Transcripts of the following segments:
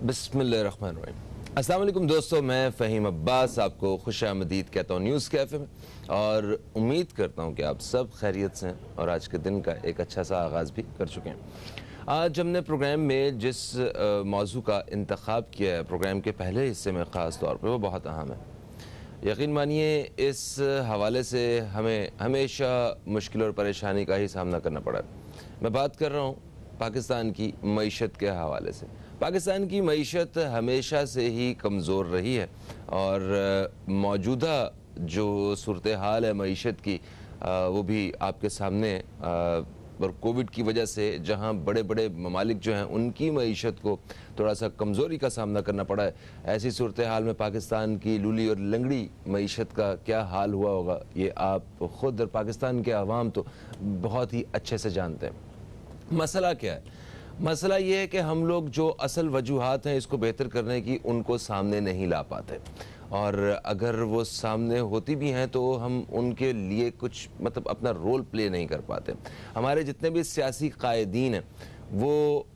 बिस्मिल्लाहिर्रहमानिर्रहीम। अस्सलाम वालेकुम दोस्तों, मैं फ़हीम अब्बास आपको खुशामदीद कहता हूँ न्यूज़ कैफ़े में, और उम्मीद करता हूँ कि आप सब खैरियत से हैं और आज के दिन का एक अच्छा सा आगाज़ भी कर चुके हैं। आज हमने प्रोग्राम में जिस मौजू का इंतखाब किया है प्रोग्राम के पहले हिस्से में ख़ास तौर पर, वो बहुत अहम है। यकीन मानिए इस हवाले से हमें हमेशा मुश्किल और परेशानी का ही सामना करना पड़ा है। मैं बात कर रहा हूँ पाकिस्तान की मईशत के हवाले से। पाकिस्तान की मईशत हमेशा से ही कमज़ोर रही है और मौजूदा जो सूरत हाल है मईशत की वो भी आपके सामने और कोविड की वजह से जहां बड़े बड़े ममालिक जो हैं उनकी मईशत को थोड़ा सा कमज़ोरी का सामना करना पड़ा है, ऐसी सूरत हाल में पाकिस्तान की लूली और लंगड़ी मईशत का क्या हाल हुआ होगा ये आप ख़ुद और पाकिस्तान के अवाम तो बहुत ही अच्छे से जानते हैं। मसला क्या है? मसला ये है कि हम लोग जो असल वजूहात हैं इसको बेहतर करने की उनको सामने नहीं ला पाते, और अगर वो सामने होती भी हैं तो हम उनके लिए कुछ मतलब अपना रोल प्ले नहीं कर पाते। हमारे जितने भी सियासी कायदीन हैं वो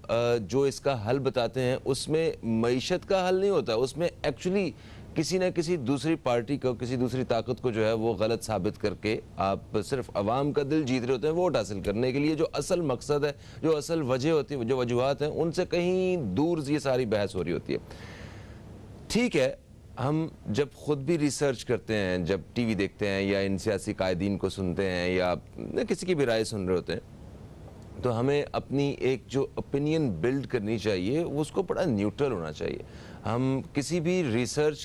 जो इसका हल बताते हैं उसमें मईशत का हल नहीं होता, उसमें एक्चुअली किसी न किसी दूसरी पार्टी को, किसी दूसरी ताकत को जो है वो गलत साबित करके आप सिर्फ अवाम का दिल जीत रहे होते हैं वोट हासिल करने के लिए। जो असल मकसद है, जो असल वजह होती है, जो वजूहात हैं, उनसे कहीं दूर ये सारी बहस हो रही होती है। ठीक है, हम जब खुद भी रिसर्च करते हैं, जब टीवी देखते हैं या इन सियासी कायदीन को सुनते हैं या किसी की भी राय सुन रहे होते हैं, तो हमें अपनी एक जो ओपिनियन बिल्ड करनी चाहिए उसको बड़ा न्यूट्रल होना चाहिए। हम किसी भी रिसर्च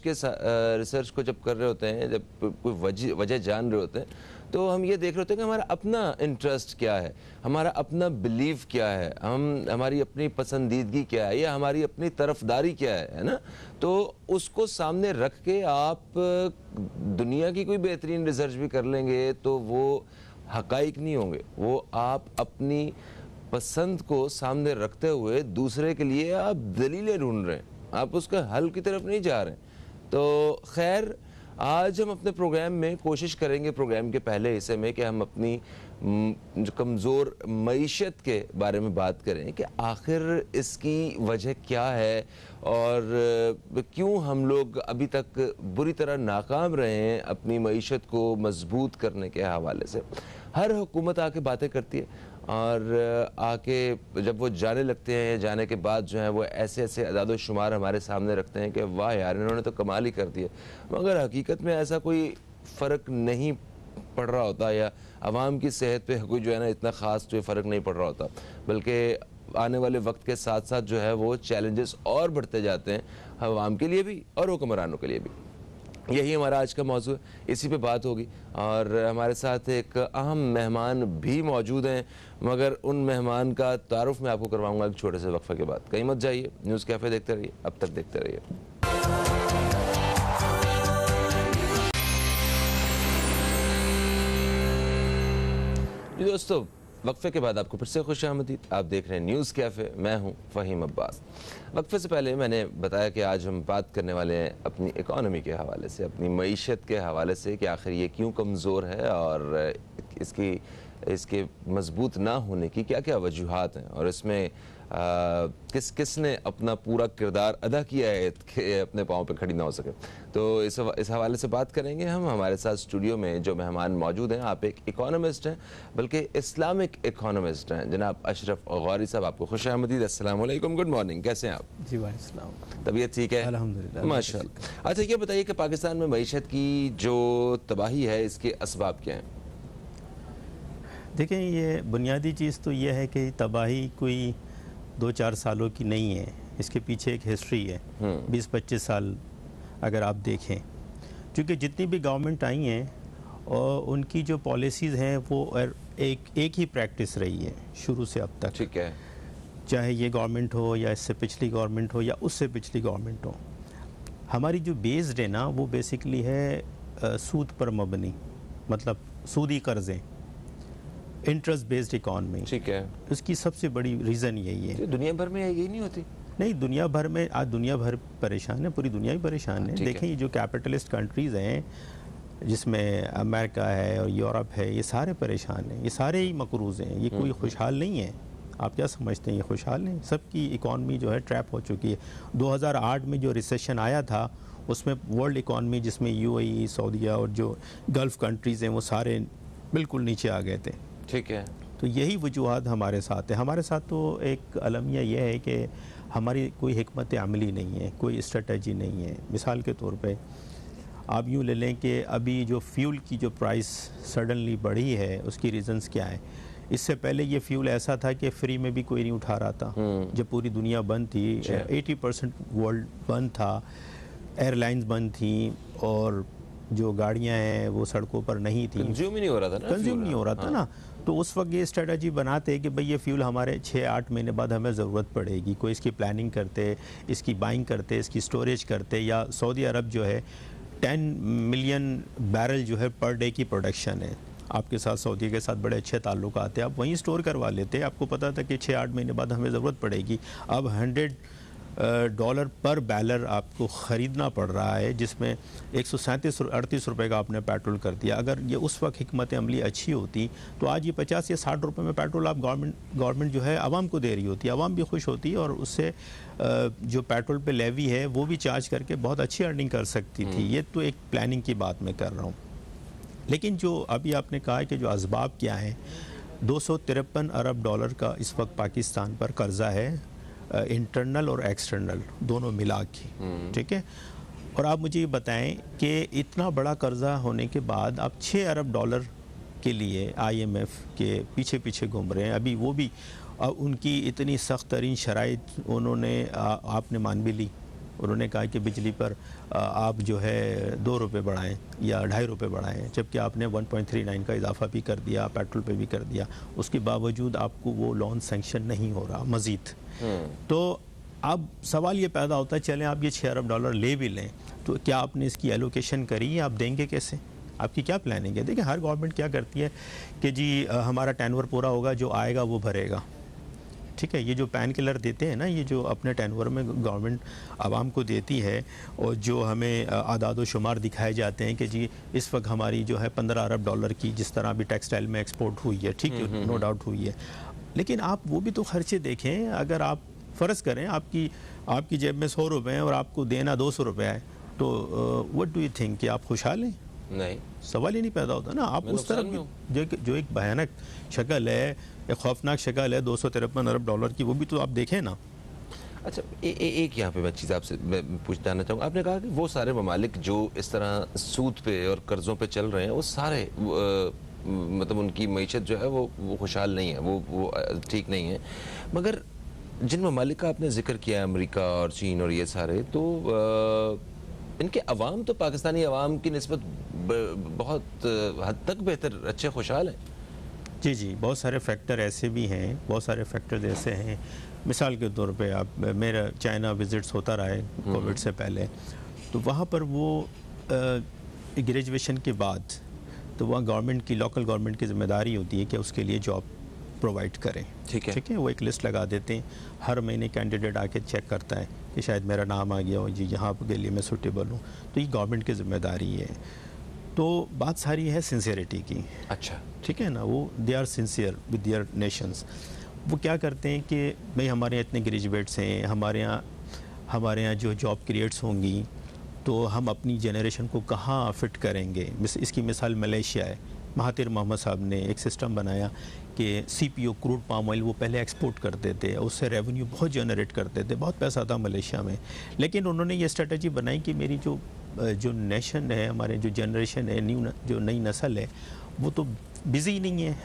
को जब कर रहे होते हैं, जब कोई वजह जान रहे होते हैं, तो हम ये देख रहे होते हैं कि हमारा अपना इंटरेस्ट क्या है, हमारा अपना बिलीव क्या है, हमारी अपनी पसंदीदगी क्या है या हमारी अपनी तरफदारी क्या है ना। तो उसको सामने रख के आप दुनिया की कोई बेहतरीन रिसर्च भी कर लेंगे तो वो हकाइक नहीं होंगे, वो आप अपनी पसंद को सामने रखते हुए दूसरे के लिए आप दलीलें ढूंढ रहे हैं, आप उसका हल की तरफ नहीं जा रहे हैं। तो खैर, आज हम अपने प्रोग्राम में कोशिश करेंगे, प्रोग्राम के पहले हिस्से में, कि हम अपनी जो कमज़ोर मईशत के बारे में बात करें कि आखिर इसकी वजह क्या है और क्यों हम लोग अभी तक बुरी तरह नाकाम रहे हैं अपनी मईशत को मजबूत करने के हवाले से। हर हुकूमत आके बातें करती है और आके जब वो जाने लगते हैं, जाने के बाद जो है वो ऐसे ऐसे अदाद शुमार हमारे सामने रखते हैं कि वाह यार इन्होंने तो कमाल ही कर दिया, मगर हकीकत में ऐसा कोई फ़र्क नहीं पड़ रहा होता या आवाम की सेहत पे कोई जो है ना इतना ख़ास जो फ़र्क नहीं पड़ रहा होता, बल्कि आने वाले वक्त के साथ साथ जो है वो चैलेंजेस और बढ़ते जाते हैं आवाम के लिए भी और हुक्मरानों के लिए भी। यही हमारा आज का मौजू है, इसी पे बात होगी। और हमारे साथ एक अहम मेहमान भी मौजूद हैं, मगर उन मेहमान का तारुफ मैं आपको करवाऊंगा एक छोटे से वक्फे के बाद। कहीं मत जाइए, न्यूज़ कैफ़े देखते रहिए, अब तक देखते रहिए। जी दोस्तों, वक्फे के बाद आपको फिर से खुशामदीद। आप देख रहे हैं न्यूज़ कैफ़े, मैं हूं फ़हीम अब्बास। वक्फे से पहले मैंने बताया कि आज हम बात करने वाले हैं अपनी इकॉनमी के हवाले से, अपनी मईशत के हवाले से कि आखिर ये क्यों कमज़ोर है और इसके मजबूत ना होने की क्या क्या वजूहात हैं, और इसमें किसने अपना पूरा किरदार अदा किया है कि अपने पाँव पे खड़ी ना हो सके। तो इस हवाले से बात करेंगे हम। हमारे साथ स्टूडियो में जो मेहमान मौजूद हैं, आप एक इकोनॉमिस्ट हैं, बल्कि इस्लामिक इकोनॉमिस्ट हैं, जनाब अशरफ गौरी साहब। आपको खुशामदीद, अस्सलाम वालेकुम, गुड मॉर्निंग, कैसे हैं आप? जी वालेकुम, तबीयत ठीक है? अल्हम्दुलिल्लाह, माशाअल्लाह। अच्छा, ये बताइए कि पाकिस्तान में मईशत की जो तबाही है इसके असबाब क्या हैं? देखें, ये बुनियादी चीज़ तो ये है कि तबाही कोई 2-4 सालों की नहीं है, इसके पीछे एक हिस्ट्री है 20-25 साल अगर आप देखें। क्योंकि जितनी भी गवर्नमेंट आई हैं और उनकी जो पॉलिसीज़ हैं वो एक ही प्रैक्टिस रही है शुरू से अब तक। ठीक है, चाहे ये गवर्नमेंट हो या इससे पिछली गवर्नमेंट हो या उससे पिछली गवर्नमेंट हो, हमारी जो बेस्ड है ना वो बेसिकली है सूद पर मबनी, मतलब सूदी कर्ज़ें, इंटरेस्ट बेस्ड इकॉनमी। ठीक है, उसकी सबसे बड़ी रीज़न यही है। दुनिया भर में यही नहीं होती? नहीं, दुनिया भर में आज दुनिया भर परेशान है, पूरी दुनिया ही परेशान है। देखें, ये जो कैपिटलिस्ट कंट्रीज़ हैं जिसमें अमेरिका है और यूरोप है, ये सारे परेशान हैं, ये सारे ही मकरूज़ हैं, ये कोई खुशहाल नहीं है। आप क्या समझते हैं ये खुशहाल हैं? सबकी इकॉनमी जो है ट्रैप हो चुकी है। 2008 में जो रिसेशन आया था उसमें वर्ल्ड इकॉनमी जिसमें यूएई, सऊदीया और जो गल्फ़ कंट्रीज़ हैं वो सारे बिल्कुल नीचे आ गए थे। ठीक है। तो यही वजूहात हमारे साथ है। हमारे साथ तो एक अलमिया यह है कि हमारी कोई हिकमत अमली नहीं है, कोई स्ट्रेटजी नहीं है। मिसाल के तौर पे आप यूँ ले लें कि अभी जो फ्यूल की जो प्राइस सडनली बढ़ी है उसकी रीज़न्स क्या है? इससे पहले ये फ्यूल ऐसा था कि फ्री में भी कोई नहीं उठा रहा था। जब पूरी दुनिया बंद थी, 80% वर्ल्ड बंद था, एयरलाइंस बंद थी और जो गाड़ियां हैं वो सड़कों पर नहीं थी, कंज्यूम ही नहीं हो रहा था ना, कंज्यूम नहीं हो रहा था ना। तो उस वक्त ये स्ट्रेटजी बनाते कि भाई ये फ्यूल हमारे 6-8 महीने बाद हमें ज़रूरत पड़ेगी, कोई इसकी प्लानिंग करते, इसकी बाइंग करते, इसकी स्टोरेज करते। या सऊदी अरब जो है 10 मिलियन बैरल जो है पर डे की प्रोडक्शन है, आपके साथ सऊदी के साथ बड़े अच्छे ताल्लुक आते हैं, आप वहीं स्टोर करवा लेते। आपको पता था कि 6-8 महीने बाद हमें ज़रूरत पड़ेगी। अब $100 पर बैरल आपको ख़रीदना पड़ रहा है, जिसमें 137-38 रुपये का आपने पेट्रोल कर दिया। अगर ये उस वक्त हिकमत अमली अच्छी होती तो आज ये 50 या 60 रुपये में पेट्रोल आप गवर्नमेंट जो है आवाम को दे रही होती, आवाम भी खुश होती और उससे जो पेट्रोल पे लेवी है वो भी चार्ज करके बहुत अच्छी अर्निंग कर सकती थी। ये तो एक प्लानिंग की बात मैं कर रहा हूँ। लेकिन जो अभी आपने कहा है कि जो असबाब क्या है, $253 अरब का इस वक्त पाकिस्तान पर कर्ज़ा है, इंटरनल और एक्सटर्नल दोनों मिला के, ठीक है। और आप मुझे ये बताएं कि इतना बड़ा कर्ज़ा होने के बाद आप $6 अरब के लिए IMF के पीछे पीछे घूम रहे हैं। अभी वो भी उनकी इतनी सख्त तरीन शराइत उन्होंने आपने मान भी ली। उन्होंने कहा कि बिजली पर आप जो है 2 रुपये बढ़ाएँ या 2.5 रुपये बढ़ाएँ, जबकि आपने 1.39 का इजाफा भी कर दिया, पेट्रोल पे भी कर दिया। उसके बावजूद आपको वो लोन सेंक्शन नहीं हो रहा मज़ीद। तो अब सवाल ये पैदा होता है, चलें आप ये $6 अरब ले भी लें तो क्या आपने इसकी एलोकेशन करी है? आप देंगे कैसे? आपकी क्या प्लानिंग है? देखिए हर गवर्नमेंट क्या करती है कि जी हमारा टेनवर पूरा होगा, जो आएगा वो भरेगा, ठीक है। ये जो पैन किलर देते हैं ना, ये जो अपने टेनवर में गवर्नमेंट आवाम को देती है और जो हमें आदाद व शुमार दिखाए जाते हैं कि जी इस वक्त हमारी जो है $15 अरब की जिस तरह अभी टेक्सटाइल में एक्सपोर्ट हुई है, ठीक है, नो डाउट हुई है। लेकिन आप वो भी तो खर्चे देखें। अगर आप फ़र्ज़ करें आपकी जेब में 100 रुपये हैं और आपको देना 200 रुपये है, तो व्हाट डू यू थिंक कि आप खुशहाल हैं? नहीं, सवाल ही नहीं पैदा होता ना। आप उस तरफ जो एक भयानक शक्ल है, एक खौफनाक शक्ल है $253 अरब की, वो भी तो आप देखें ना। अच्छा, एक यहाँ पे मैं चीज़ आपसे पूछ जानना चाहूँगा। आपने कहा कि वो सारे ममालिक जो इस तरह सूद पे और कर्ज़ों पे चल रहे हैं वो सारे मतलब उनकी मईशत जो है वो खुशहाल नहीं है, वो ठीक नहीं है। मगर जिन ममालिक का आपने जिक्र किया, अमेरिका और चीन और ये सारे, तो इनके अवाम तो पाकिस्तानी अवाम की निस्बत बहुत हद तक बेहतर, अच्छे, खुशहाल हैं। जी जी, बहुत सारे फैक्टर ऐसे भी हैं, बहुत सारे फैक्टर्स ऐसे हैं। मिसाल के तौर पे आप, मेरा चाइना विज़िट्स होता रहा है कोविड से पहले, तो वहाँ पर वो ग्रेजुएशन के बाद तो वहाँ गवर्नमेंट की, लोकल गवर्नमेंट की ज़िम्मेदारी होती है कि उसके लिए जॉब प्रोवाइड करें, ठीक है। वो एक लिस्ट लगा देते हैं, हर महीने कैंडिडेट आके चेक करता है कि शायद मेरा नाम आ गया हो, जी यहाँ के लिए मैं सूटेबल हूँ। तो ये गवर्नमेंट की ज़िम्मेदारी है। तो बात सारी है सिंसियरिटी की। अच्छा, ठीक है ना, वो they are sincere with their nations. वो क्या करते हैं कि भाई हमारे यहाँ इतने ग्रेजुएट्स हैं, हमारे यहाँ जो जॉब क्रिएट्स होंगी तो हम अपनी जनरेशन को कहाँ फ़िट करेंगे। इसकी मिसाल मलेशिया है। महातिर मोहम्मद साहब ने एक सिस्टम बनाया कि CPO, क्रूड पाम ऑयल, वो पहले एक्सपोर्ट करते थे, उससे रेवेन्यू बहुत जनरेट करते थे, बहुत पैसा था मलेशिया में। लेकिन उन्होंने ये स्ट्रेटजी बनाई कि मेरी जो नेशन है, हमारे जो जनरेशन है, जो नई नस्ल है, वो तो बिज़ी नहीं है,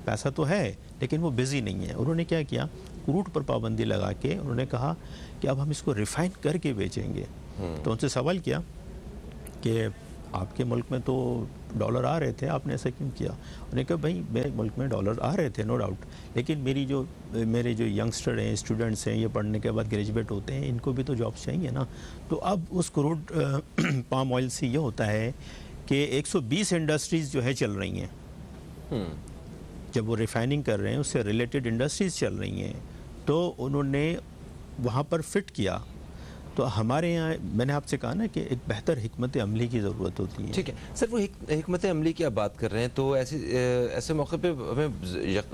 पैसा तो है लेकिन वो बिज़ी नहीं है। उन्होंने क्या किया, क्रूड पर पाबंदी लगा के उन्होंने कहा कि अब हम इसको रिफ़ाइन करके बेचेंगे। तो उनसे सवाल किया कि आपके मुल्क में तो डॉलर आ रहे थे, आपने ऐसा क्यों किया? उन्होंने कहा भाई मेरे मुल्क में डॉलर आ रहे थे, नो डाउट, लेकिन मेरे जो यंगस्टर हैं, स्टूडेंट्स हैं, ये पढ़ने के बाद ग्रेजुएट होते हैं, इनको भी तो जॉब्स चाहिए ना। तो अब उस क्रूड पाम ऑयल से ये होता है कि 120 इंडस्ट्रीज़ जो है चल रही हैं। जब वो रिफाइनिंग कर रहे हैं उससे रिलेटेड इंडस्ट्रीज़ चल रही हैं, तो उन्होंने वहाँ पर फिट किया तो हमारे यहाँ मैंने आपसे कहा ना कि एक बेहतर हिकमत अमली की ज़रूरत होती है। ठीक है सर, वो हिकमत अमली की आप बात कर रहे हैं तो ऐसे मौके पे हमें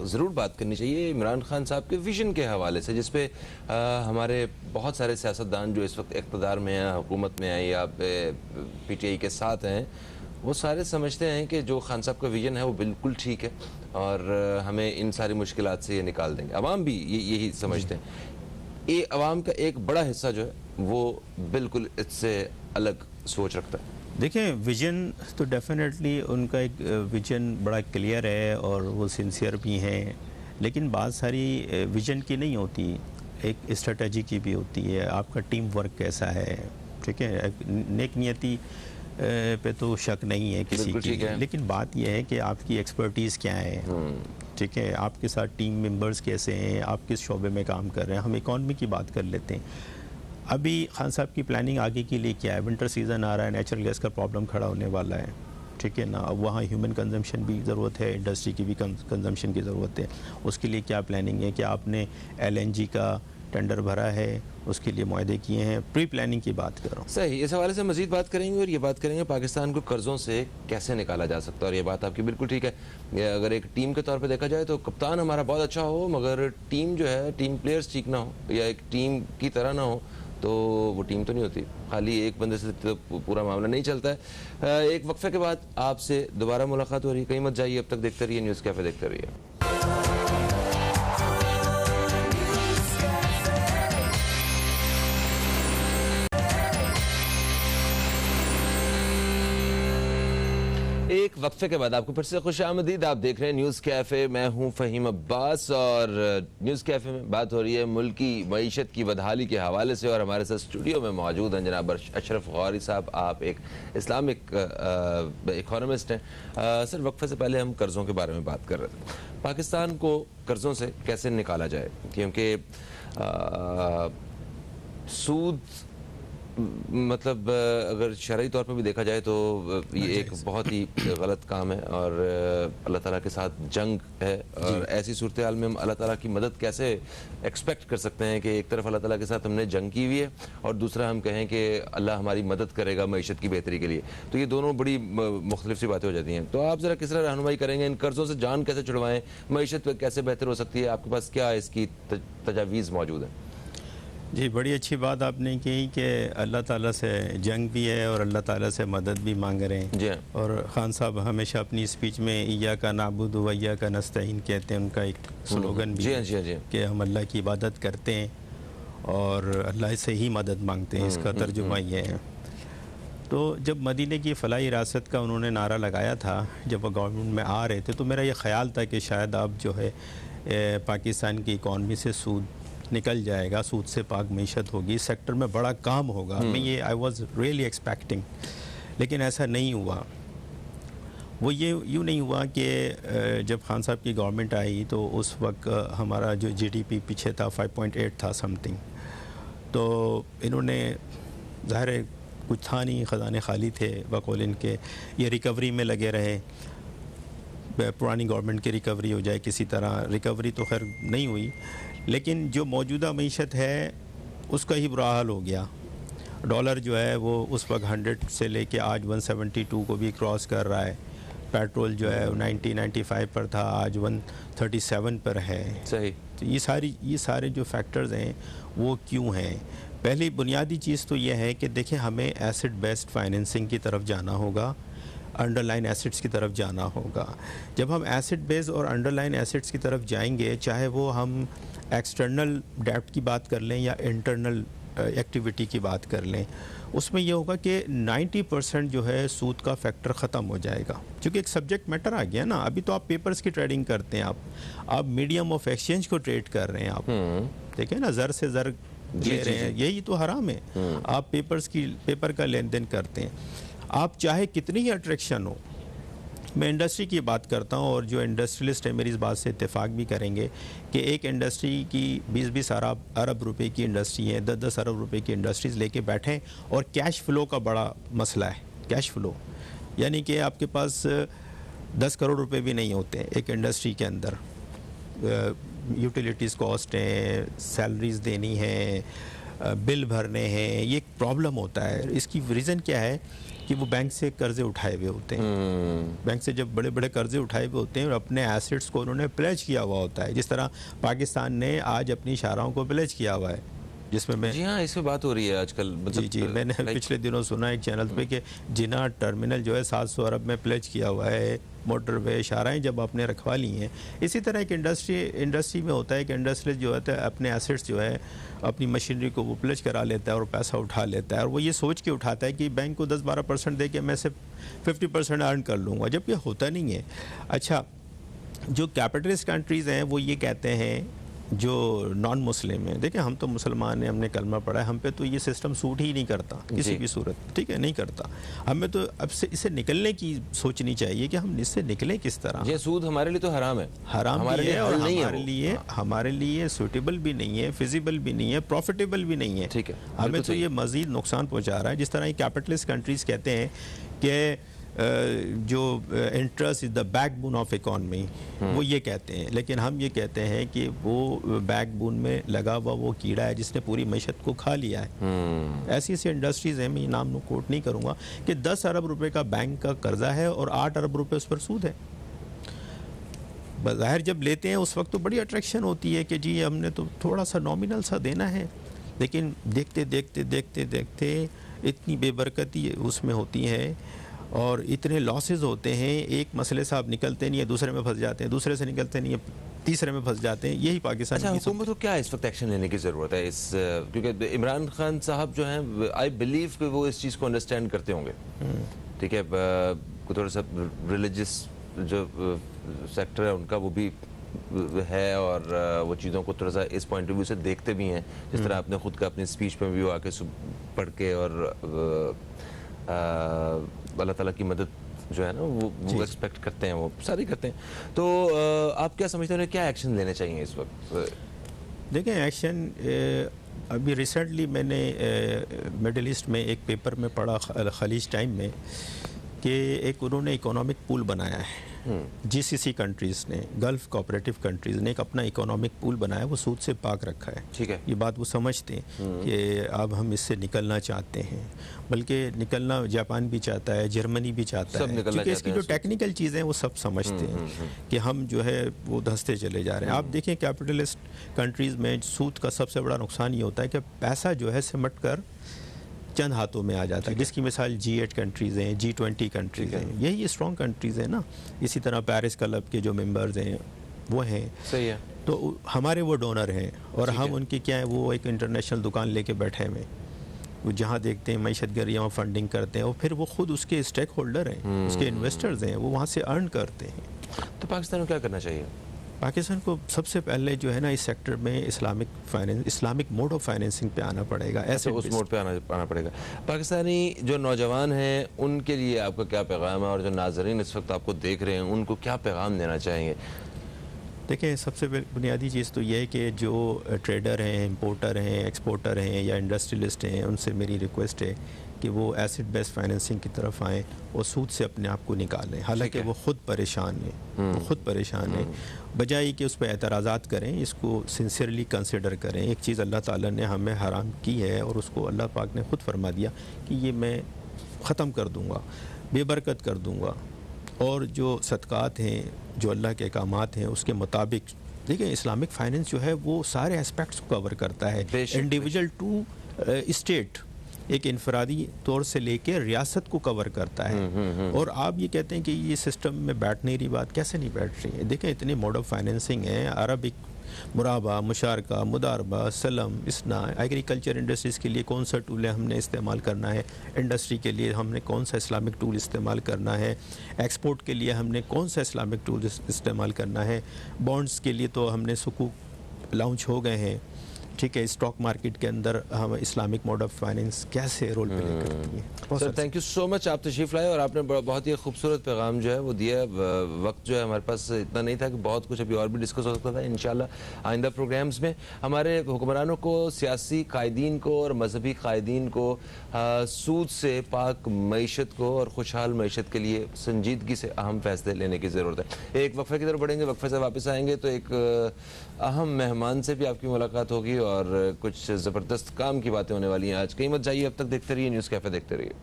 ज़रूर बात करनी चाहिए इमरान खान साहब के विजन के हवाले से, जिस पे हमारे बहुत सारे सियासतदान जो इस वक्त इक़्तिदार में हैं, हुकूमत में हैं या PTI के साथ हैं, वो सारे समझते हैं कि जो खान साहब का विजन है वो बिल्कुल ठीक है और हमें इन सारी मुश्किलात से ये निकाल देंगे। अवाम भी यही समझते हैं। ये अवाम का एक बड़ा हिस्सा जो है वो बिल्कुल इससे अलग सोच रखता है। देखिए, विजन तो डेफिनेटली उनका एक विजन बड़ा क्लियर है और वो सिंसियर भी हैं, लेकिन बात सारी विजन की नहीं होती, एक स्ट्रेटजी की भी होती है। आपका टीम वर्क कैसा है, ठीक है, नेक नियति पे तो शक नहीं है किसी की, लेकिन बात यह है कि आपकी एक्सपर्टीज़ क्या है, ठीक है, आपके साथ टीम मेंबर्स कैसे हैं, आप किस शोबे में काम कर रहे हैं। हम इकॉनमी की बात कर लेते हैं। अभी खान साहब की प्लानिंग आगे के लिए क्या है? विंटर सीज़न आ रहा है, नेचुरल गैस का प्रॉब्लम खड़ा होने वाला है, ठीक है ना। अब वहाँ ह्यूमन कंजम्पशन भी ज़रूरत है, इंडस्ट्री की भी कंजम्पशन की ज़रूरत है। उसके लिए क्या प्लानिंग है? क्या आपने LNG का टेंडर भरा है, उसके लिए मुआहदे किए हैं? प्री प्लानिंग की बात कर रहा हूँ। सही, इस हवाले से मजीद बात करेंगे और ये बात करेंगे पाकिस्तान को कर्ज़ों से कैसे निकाला जा सकता है। और ये बात आपकी बिल्कुल ठीक है। अगर एक टीम के तौर पे देखा जाए तो कप्तान हमारा बहुत अच्छा हो, मगर टीम जो है, टीम प्लेयर्स ठीक ना हो या एक टीम की तरह ना हो तो वो टीम तो नहीं होती। खाली एक बंदे से तो पूरा मामला नहीं चलता है। एक वक्फे के बाद आपसे दोबारा मुलाकात हो रही है, कहीं मत जाइए, अब तक देखते रहिए न्यूज़ कैफ़े, देखते रहिए। एक वक्फे के बाद आपको फिर से खुशामदीद। आप देख रहे हैं न्यूज़ कैफ़े, मैं हूं फ़हीम अब्बास और न्यूज़ कैफ़े में बात हो रही है मुल्की मईशत की बदहाली के हवाले से। और हमारे साथ स्टूडियो में मौजूद हैं जनाब अशरफ गौहरी साहब। आप एक इस्लामिक इकोनॉमिस्ट हैं। सर, वक्फे से पहले हम कर्ज़ों के बारे में बात कर रहे थे। पाकिस्तान को कर्ज़ों से कैसे निकाला जाए, क्योंकि सूद मतलब अगर शरई तौर पर भी देखा जाए तो ये एक बहुत ही गलत काम है और अल्लाह ताला के साथ जंग है। और ऐसी सूरत हाल में हम अल्लाह ताला की मदद कैसे एक्सपेक्ट कर सकते हैं कि एक तरफ अल्लाह ताला के साथ हमने जंग की हुई है और दूसरा हम कहें कि अल्लाह हमारी मदद करेगा मईशत की बेहतरी के लिए। तो ये दोनों बड़ी मुख्तलिफ सी बातें हो जाती हैं। तो आप ज़रा किस तरह रहनुमाई करेंगे, इन कर्ज़ों से जान कैसे छुड़वाएँ, मईशत कैसे बेहतर हो सकती है? आपके पास क्या इसकी तजावीज़ मौजूद है? जी, बड़ी अच्छी बात आपने कही कि अल्लाह ताला से जंग भी है और अल्लाह ताला से मदद भी मांग रहे हैं। जी। और ख़ान साहब हमेशा अपनी स्पीच में इय्याका नाबुदु व इय्याका नस्तईन कहते हैं, उनका एक स्लोगन भी है कि हम अल्लाह की इबादत करते हैं और अल्लाह से ही मदद मांगते हैं। इसका तर्जुमा ये है। तो जब मदीने की फ़लाही हिरासत का उन्होंने नारा लगाया था, जब वो गवर्नमेंट में आ रहे थे, तो मेरा ये ख़्याल था कि शायद अब जो है पाकिस्तान की इकॉनमी से सूद निकल जाएगा, सूद से पाक मीशत होगी, इस सेक्टर में बड़ा काम होगा। मैं ये आई वॉज रियली एक्सपेक्टिंग, लेकिन ऐसा नहीं हुआ। वो ये यूँ नहीं हुआ कि जब खान साहब की गवर्नमेंट आई तो उस वक्त हमारा जो GDP पीछे था 5.8 था समथिंग। तो इन्होंने ज़ाहिर है कुछ था नहीं, ख़जाने खाली थे बकौल इनके, ये रिकवरी में लगे रहे, पुरानी गवर्नमेंट की रिकवरी हो जाए किसी तरह। रिकवरी तो खैर नहीं हुई, लेकिन जो मौजूदा मईशत है उसका ही बुरा हाल हो गया। डॉलर जो है वो उस वक्त 100 से लेके आज 172 को भी क्रॉस कर रहा है। पेट्रोल जो है 90-95 पर था, आज 137 पर है। सही। तो ये सारे जो फैक्टर्स हैं वो क्यों हैं? पहली बुनियादी चीज़ तो ये है कि देखें, हमें एसेट बेस्ड फाइनेंसिंग की तरफ जाना होगा, अंडरलाइन एसेट्स की तरफ जाना होगा। जब हम एसेट बेस और अंडरलाइन एसेट्स की तरफ जाएंगे, चाहे वो हम एक्सटर्नल डेब्ट की बात कर लें या इंटरनल एक्टिविटी की बात कर लें, उसमें यह होगा कि 90% जो है सूद का फैक्टर ख़त्म हो जाएगा। क्योंकि एक सब्जेक्ट मैटर आ गया ना। अभी तो आप पेपर्स की ट्रेडिंग करते हैं, आप मीडियम ऑफ एक्सचेंज को ट्रेड कर रहे हैं। आप देखें ना, ज़र से ज़र ले रहे हैं, यही तो हराम है। आप पेपर का लेन देन करते हैं। आप चाहे कितनी ही अट्रैक्शन हो, मैं इंडस्ट्री की बात करता हूँ और जो इंडस्ट्रियलिस्ट है मेरी इस बात से इत्तेफाक भी करेंगे कि एक इंडस्ट्री की 20-20 अरब रुपए की इंडस्ट्री है, 10-10 अरब रुपए की इंडस्ट्रीज़ लेके बैठें और कैश फ़्लो का बड़ा मसला है। कैश फ़्लो यानी कि आपके पास 10 करोड़ रुपए भी नहीं होते एक इंडस्ट्री के अंदर। यूटिलिटीज़ कॉस्ट हैं, सैलरीज़ देनी है, बिल भरने हैं, ये एक प्रॉब्लम होता है। इसकी रीज़न क्या है कि वो बैंक से कर्जे उठाए हुए होते हैं। बैंक से जब बड़े बड़े कर्जे उठाए हुए होते हैं और अपने एसेट्स को उन्होंने प्लेज किया हुआ होता है, जिस तरह पाकिस्तान ने आज अपनी शाहराहों को प्लेज किया हुआ है, जिसमें मैं जी हाँ, इस पे बात हो रही है आजकल। मतलब जी मैंने पिछले दिनों सुना एक चैनल पे कि जिना टर्मिनल जो है 700 अरब में प्लेज किया हुआ है, मोटरवे शाहराएं जब आपने रखवा ली हैं। इसी तरह एक इंडस्ट्री में होता है कि इंडस्ट्री जो होता है अपने एसेट्स जो है, अपनी मशीनरी को वो प्लेज करा लेता है और पैसा उठा लेता है, और वो ये सोच के उठाता है कि बैंक को 10-12% दे के मैं सिर्फ 50% अर्न कर लूँगा, जबकि होता नहीं है। अच्छा, जो कैपिटलिस्ट कंट्रीज़ हैं वो ये कहते हैं, जो नॉन मुस्लिम है, देखिए हम तो मुसलमान हैं, हमने कलमा पढ़ा है, हम पे तो ये सिस्टम सूट ही नहीं करता किसी भी सूरत, ठीक है, नहीं करता। हमें तो अब से इससे निकलने की सोचनी चाहिए कि हम इससे निकलें किस तरह। ये सूद हमारे लिए तो हराम है, हराम हमारे भी लिए है और नहीं हमारे लिए सूटेबल भी नहीं है, फिजिबल भी नहीं है, प्रॉफिटेबल भी नहीं है। ठीक है, हमें तो ये मज़ीद नुकसान पहुंचा रहा है। जिस तरह कैपिटलिस्ट कंट्रीज़ कहते हैं कि जो interest is the backbone of economy, वो ये कहते हैं, लेकिन हम ये कहते हैं कि वो बैकबोन में लगा हुआ वो कीड़ा है जिसने पूरी मईशत को खा लिया है। ऐसी ऐसी इंडस्ट्रीज़ हैं, मैं नाम कोट नहीं करूँगा, कि 10 अरब रुपए का बैंक का कर्जा है और 8 अरब रुपए उस पर सूद है। बाहर जब लेते हैं उस वक्त तो बड़ी अट्रैक्शन होती है कि जी हमने तो थोड़ा सा नॉमिनल सा देना है, लेकिन देखते देखते देखते देखते इतनी बेबरकती उसमें होती है और इतने लॉसेस होते हैं, एक मसले से आप निकलते नहीं है, दूसरे में फंस जाते हैं, दूसरे से निकलते नहीं है, तीसरे में फंस जाते हैं। यही पाकिस्तान अच्छा, की हुकूमत को क्या इस वक्त एक्शन लेने की ज़रूरत है इस, क्योंकि इमरान खान साहब जो हैं, आई बिलीव कि वो इस चीज़ को अंडरस्टैंड करते होंगे, ठीक है, थोड़ा सा रिलीजियस जो सेक्टर है उनका वो भी है, और वो चीज़ों को थोड़ा सा इस पॉइंट ऑफ व्यू से देखते भी हैं, जिस तरह आपने खुद का अपनी स्पीच में भी वो आके पढ़ के और अल्लाह ताला की मदद जो है ना वो एक्सपेक्ट करते हैं, वो सारे करते हैं। तो आप क्या समझते हैं क्या एक्शन लेने चाहिए इस वक्त? देखें, एक्शन अभी रिसेंटली मैंने मिडिल ईस्ट में एक पेपर में पढ़ा, खलीज टाइम में, कि एक उन्होंने इकोनॉमिक पूल बनाया है। जीसीसी कंट्रीज़ ने, गल्फ कोऑपरेटिव कंट्रीज़ ने एक अपना इकोनॉमिक पूल बनाया, वो सूद से पाक रखा है। ठीक है, ये बात वो समझते हैं कि अब हम इससे निकलना चाहते हैं, बल्कि निकलना जापान भी चाहता है, जर्मनी भी चाहता है, क्योंकि इसकी जो टेक्निकल चीज़ें हैं वो सब समझते हैं कि हम जो है वो धंसते चले जा रहे हैं। आप देखें कैपिटलिस्ट कंट्रीज़ में सूद का सबसे बड़ा नुकसान ये होता है कि पैसा जो है सिमट कर चंद हाथों में आ जाता है, जिसकी मिसाल G8 कंट्रीज़ हैं, G20 कंट्रीज़ हैं, यही स्ट्रॉन्ग कंट्रीज़ हैं ना। इसी तरह पेरिस क्लब के जो मेंबर्स हैं वो हैं, सही है, तो हमारे वो डोनर हैं और हम उनकी क्या है, वो एक इंटरनेशनल दुकान लेके बैठे हुए, वो जहाँ देखते हैं मैशत गरियाँ फंडिंग करते हैं, और फिर वो खुद उसके स्टेक होल्डर हैं, उसके इन्वेस्टर्स हैं, वो वहाँ से अर्न करते हैं। तो पाकिस्तान को क्या करना चाहिए? पाकिस्तान को सबसे पहले जो है ना इस सेक्टर में इस्लामिक मोड ऑफ फाइनेंसिंग पे आना पड़ेगा, ऐसे उस मोड पे आना पड़ेगा। पाकिस्तानी जो नौजवान हैं उनके लिए आपका क्या पैगाम है, और जो नाजरीन इस वक्त आपको देख रहे हैं उनको क्या पैगाम देना चाहेंगे? देखिए, सबसे बुनियादी चीज़ तो ये है कि जो ट्रेडर हैं, इंपोर्टर हैं, एक्सपोर्टर हैं या इंडस्ट्रियलिस्ट हैं, उनसे मेरी रिक्वेस्ट है कि वो एसिड बेस्ड फाइनेंसिंग की तरफ आएँ और सूद से अपने आप को निकालें। हालांकि वो ख़ुद परेशान हैं, वो ख़ुद परेशान हैं, बजाय कि उस पर एतराज़ात करें, इसको सिंसियरली कंसिडर करें। एक चीज़ अल्लाह ताला ने हमें हराम की है और उसको अल्लाह पाक ने ख़ुद फरमा दिया कि ये मैं ख़त्म कर दूँगा, बेबरकत कर दूँगा, और जो सदक़ात हैं, जो अल्लाह के अहकामात हैं, उसके मुताबिक देखिए इस्लामिक फाइनेंस जो है वो सारे एस्पेक्ट्स को कवर करता है, इंडिविजुअल टू स्टेट, एक इनफरादी तौर से लेके रियासत को कवर करता है। और आप ये कहते हैं कि ये सिस्टम में बैठ नहीं रही, बात कैसे नहीं बैठ रही है? देखें, इतने मोड ऑफ फाइनेंसिंग है, अरबिक मुराबा, मुशारका, मुदारबा, सलम, इसना, एग्रीकल्चर इंडस्ट्रीज़ के लिए कौन सा टूल है हमने इस्तेमाल करना है, इंडस्ट्री के लिए हमने कौन सा इस्लामिक टूल इस्तेमाल करना है, एक्सपोर्ट के लिए हमने कौन सा इस्लामिक टूल इस्तेमाल करना है, बॉन्ड्स के लिए तो हमने सुकूक लॉन्च हो गए हैं, ठीक है, स्टॉक मार्केट के अंदर हम इस्लामिक मोड ऑफ फाइनेंस कैसे रोल प्ले करती है। Sir, thank you so much, आप तशरीफ़ लाए और आपने बहुत ही खूबसूरत पैगाम जो है वो दिया। वक्त जो है हमारे पास इतना नहीं था कि बहुत कुछ अभी और भी डिस्कस हो सकता था। इंशाल्लाह आइंदा प्रोग्राम्स में हमारे हुक्मरानों को, सियासी कायदीन को और मजहबी कायदीन को सूद से पाक मईशत को और खुशहाल मईशत के लिए संजीदगी से अहम फैसले लेने की ज़रूरत है। एक वक्फे की तरफ बढ़ेंगे, वक्फे से वापस आएंगे तो एक अहम मेहमान से भी आपकी मुलाकात होगी और कुछ ज़बरदस्त काम की बातें होने वाली हैं आज। कहीं मत जाइए, अब तक देखते रहिए न्यूज़ कैफ़े, देखते रहिए।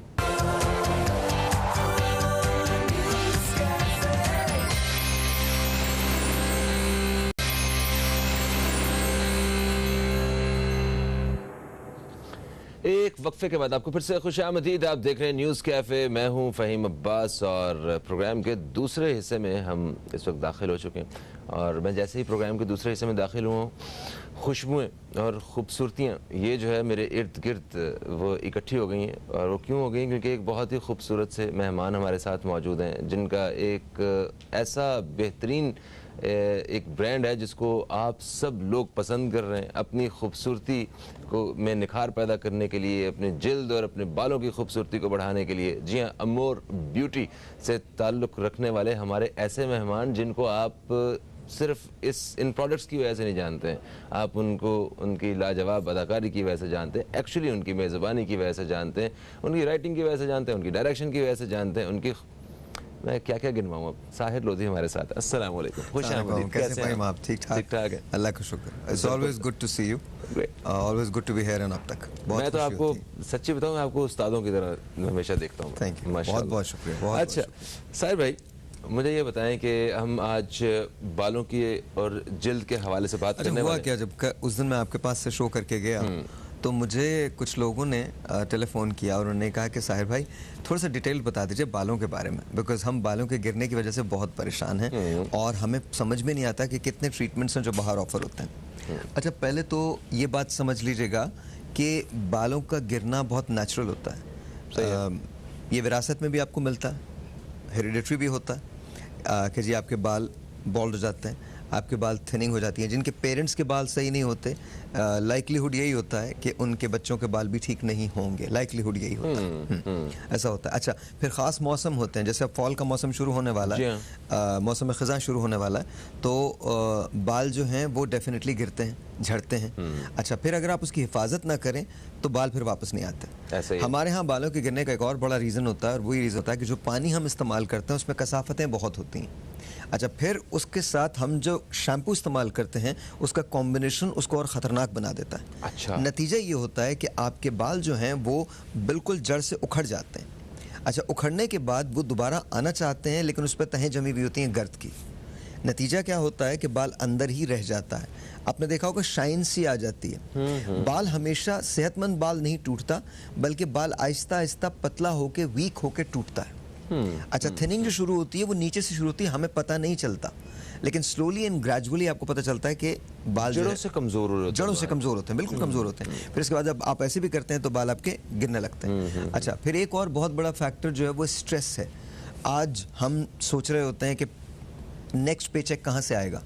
एक वक्फे के बाद आपको फिर से खुशामदीद। आप देख रहे हैं न्यूज़ कैफ़े, मैं हूं फ़हीम अब्बास और प्रोग्राम के दूसरे हिस्से में हम इस वक्त दाखिल हो चुके हैं। और मैं जैसे ही प्रोग्राम के दूसरे हिस्से में दाखिल हुआ हूँ, खुशबुएँ और ख़ूबसूरतियाँ ये जो है मेरे इर्द गिर्द वो इकट्ठी हो गई हैं। और वो क्यों हो गई? क्योंकि एक बहुत ही खूबसूरत से मेहमान हमारे साथ मौजूद हैं, जिनका एक ऐसा बेहतरीन एक ब्रांड है जिसको आप सब लोग पसंद कर रहे हैं अपनी खूबसूरती को में निखार पैदा करने के लिए, अपने जिल्द और अपने बालों की खूबसूरती को बढ़ाने के लिए। जी हाँ, अमोर ब्यूटी से ताल्लुक़ रखने वाले हमारे ऐसे मेहमान जिनको आप सिर्फ इन प्रोडक्ट्स की वजह से नहीं जानते हैं, आप उनको उनकी लाजवाब अदाकारी की वजह से जानते हैं, एक्चुअली उनकी मेज़बानी की वजह से जानते हैं, उनकी राइटिंग की वजह से जानते हैं, उनकी डायरेक्शन की वजह से जानते हैं, उनकी मैं क्या क्या गिनवाऊँ। अब साहिर लोधी हमारे साथ। अस्सलाम वालेकुम, खुशामदीद। कैसे हैं आप? ठीक ठाक है, अल्लाह का शुक्र। It's always good to see you, always good to be here and अब तक मैं तो आपको सच्ची बताऊं, मैं आपको उस्तादों की तरह हमेशा देखता हूं। थैंक यू, बहुत बहुत शुक्रिया। अच्छा साहिर भाई, मुझे ये बताएं कि हम आज बालों की और जिल्द के हवाले से बात करने वाले। क्या जब उस दिन मैं आपके पास से शो करके गया तो मुझे कुछ लोगों ने टेलीफोन किया और उन्होंने कहा कि साहिर भाई थोड़ा सा डिटेल बता दीजिए बालों के बारे में, बिकॉज हम बालों के गिरने की वजह से बहुत परेशान हैं और हमें समझ में नहीं आता कि कितने ट्रीटमेंट्स हैं जो बाहर ऑफर होते हैं। अच्छा, पहले तो ये बात समझ लीजिएगा कि बालों का गिरना बहुत नेचुरल होता है। ये विरासत में भी आपको मिलता है, हेरिडिटरी भी होता है कि जी आपके बाल बॉल्ड हो जाते हैं, आपके बाल थिनिंग हो जाती है। जिनके पेरेंट्स के बाल सही नहीं होते, लाइकलीहुड यही होता है कि उनके बच्चों के बाल भी ठीक नहीं होंगे, लाइकलीहुड यही होता है। ऐसा होता है। अच्छा, फिर ख़ास मौसम होते हैं, जैसे अब फॉल का मौसम शुरू होने वाला है, मौसम ख़ज़ां शुरू होने वाला है, तो बाल जो हैं वो डेफिनेटली गिरते हैं, झड़ते हैं। अच्छा, फिर अगर आप उसकी हिफाजत ना करें तो बाल फिर वापस नहीं आते। हमारे यहाँ बालों के गिरने का एक और बड़ा रीज़न होता है, और वही रीज़न होता है कि जो पानी हम इस्तेमाल करते हैं उसमें कसाफतें बहुत होती हैं। अच्छा, फिर उसके साथ हम जो शैम्पू इस्तेमाल करते हैं उसका कॉम्बिनेशन उसको और ख़तरनाक बना देता है। अच्छा, नतीजा ये होता है कि आपके बाल जो हैं वो बिल्कुल जड़ से उखड़ जाते हैं। अच्छा, उखड़ने के बाद वो दोबारा आना चाहते हैं लेकिन उस पर तहें जमी हुई होती हैं गर्द की। नतीजा क्या होता है कि बाल अंदर ही रह जाता है। आपने देखा होगा शाइन सी आ जाती है। बाल हमेशा सेहतमंद बाल नहीं टूटता, बल्कि बाल आहिस्ता आहिस्ता पतला होके वीक होके टूटता है। अच्छा, थिनिंग जो शुरू होती है वो नीचे से शुरू होती है, हमें पता नहीं चलता, लेकिन स्लोली एंड ग्रेजुअली आपको पता चलता है कि बाल जड़ों से कमजोर होते हैं। जड़ों से कमजोर होते हैं, बिल्कुल कमजोर होते हैं। फिर इसके बाद जब आप ऐसे भी करते हैं तो बाल आपके गिरने लगते हैं। अच्छा, फिर एक और बहुत बड़ा फैक्टर जो है वो स्ट्रेस है। आज हम सोच रहे होते हैं कि नेक्स्ट पे चेक कहाँ से आएगा,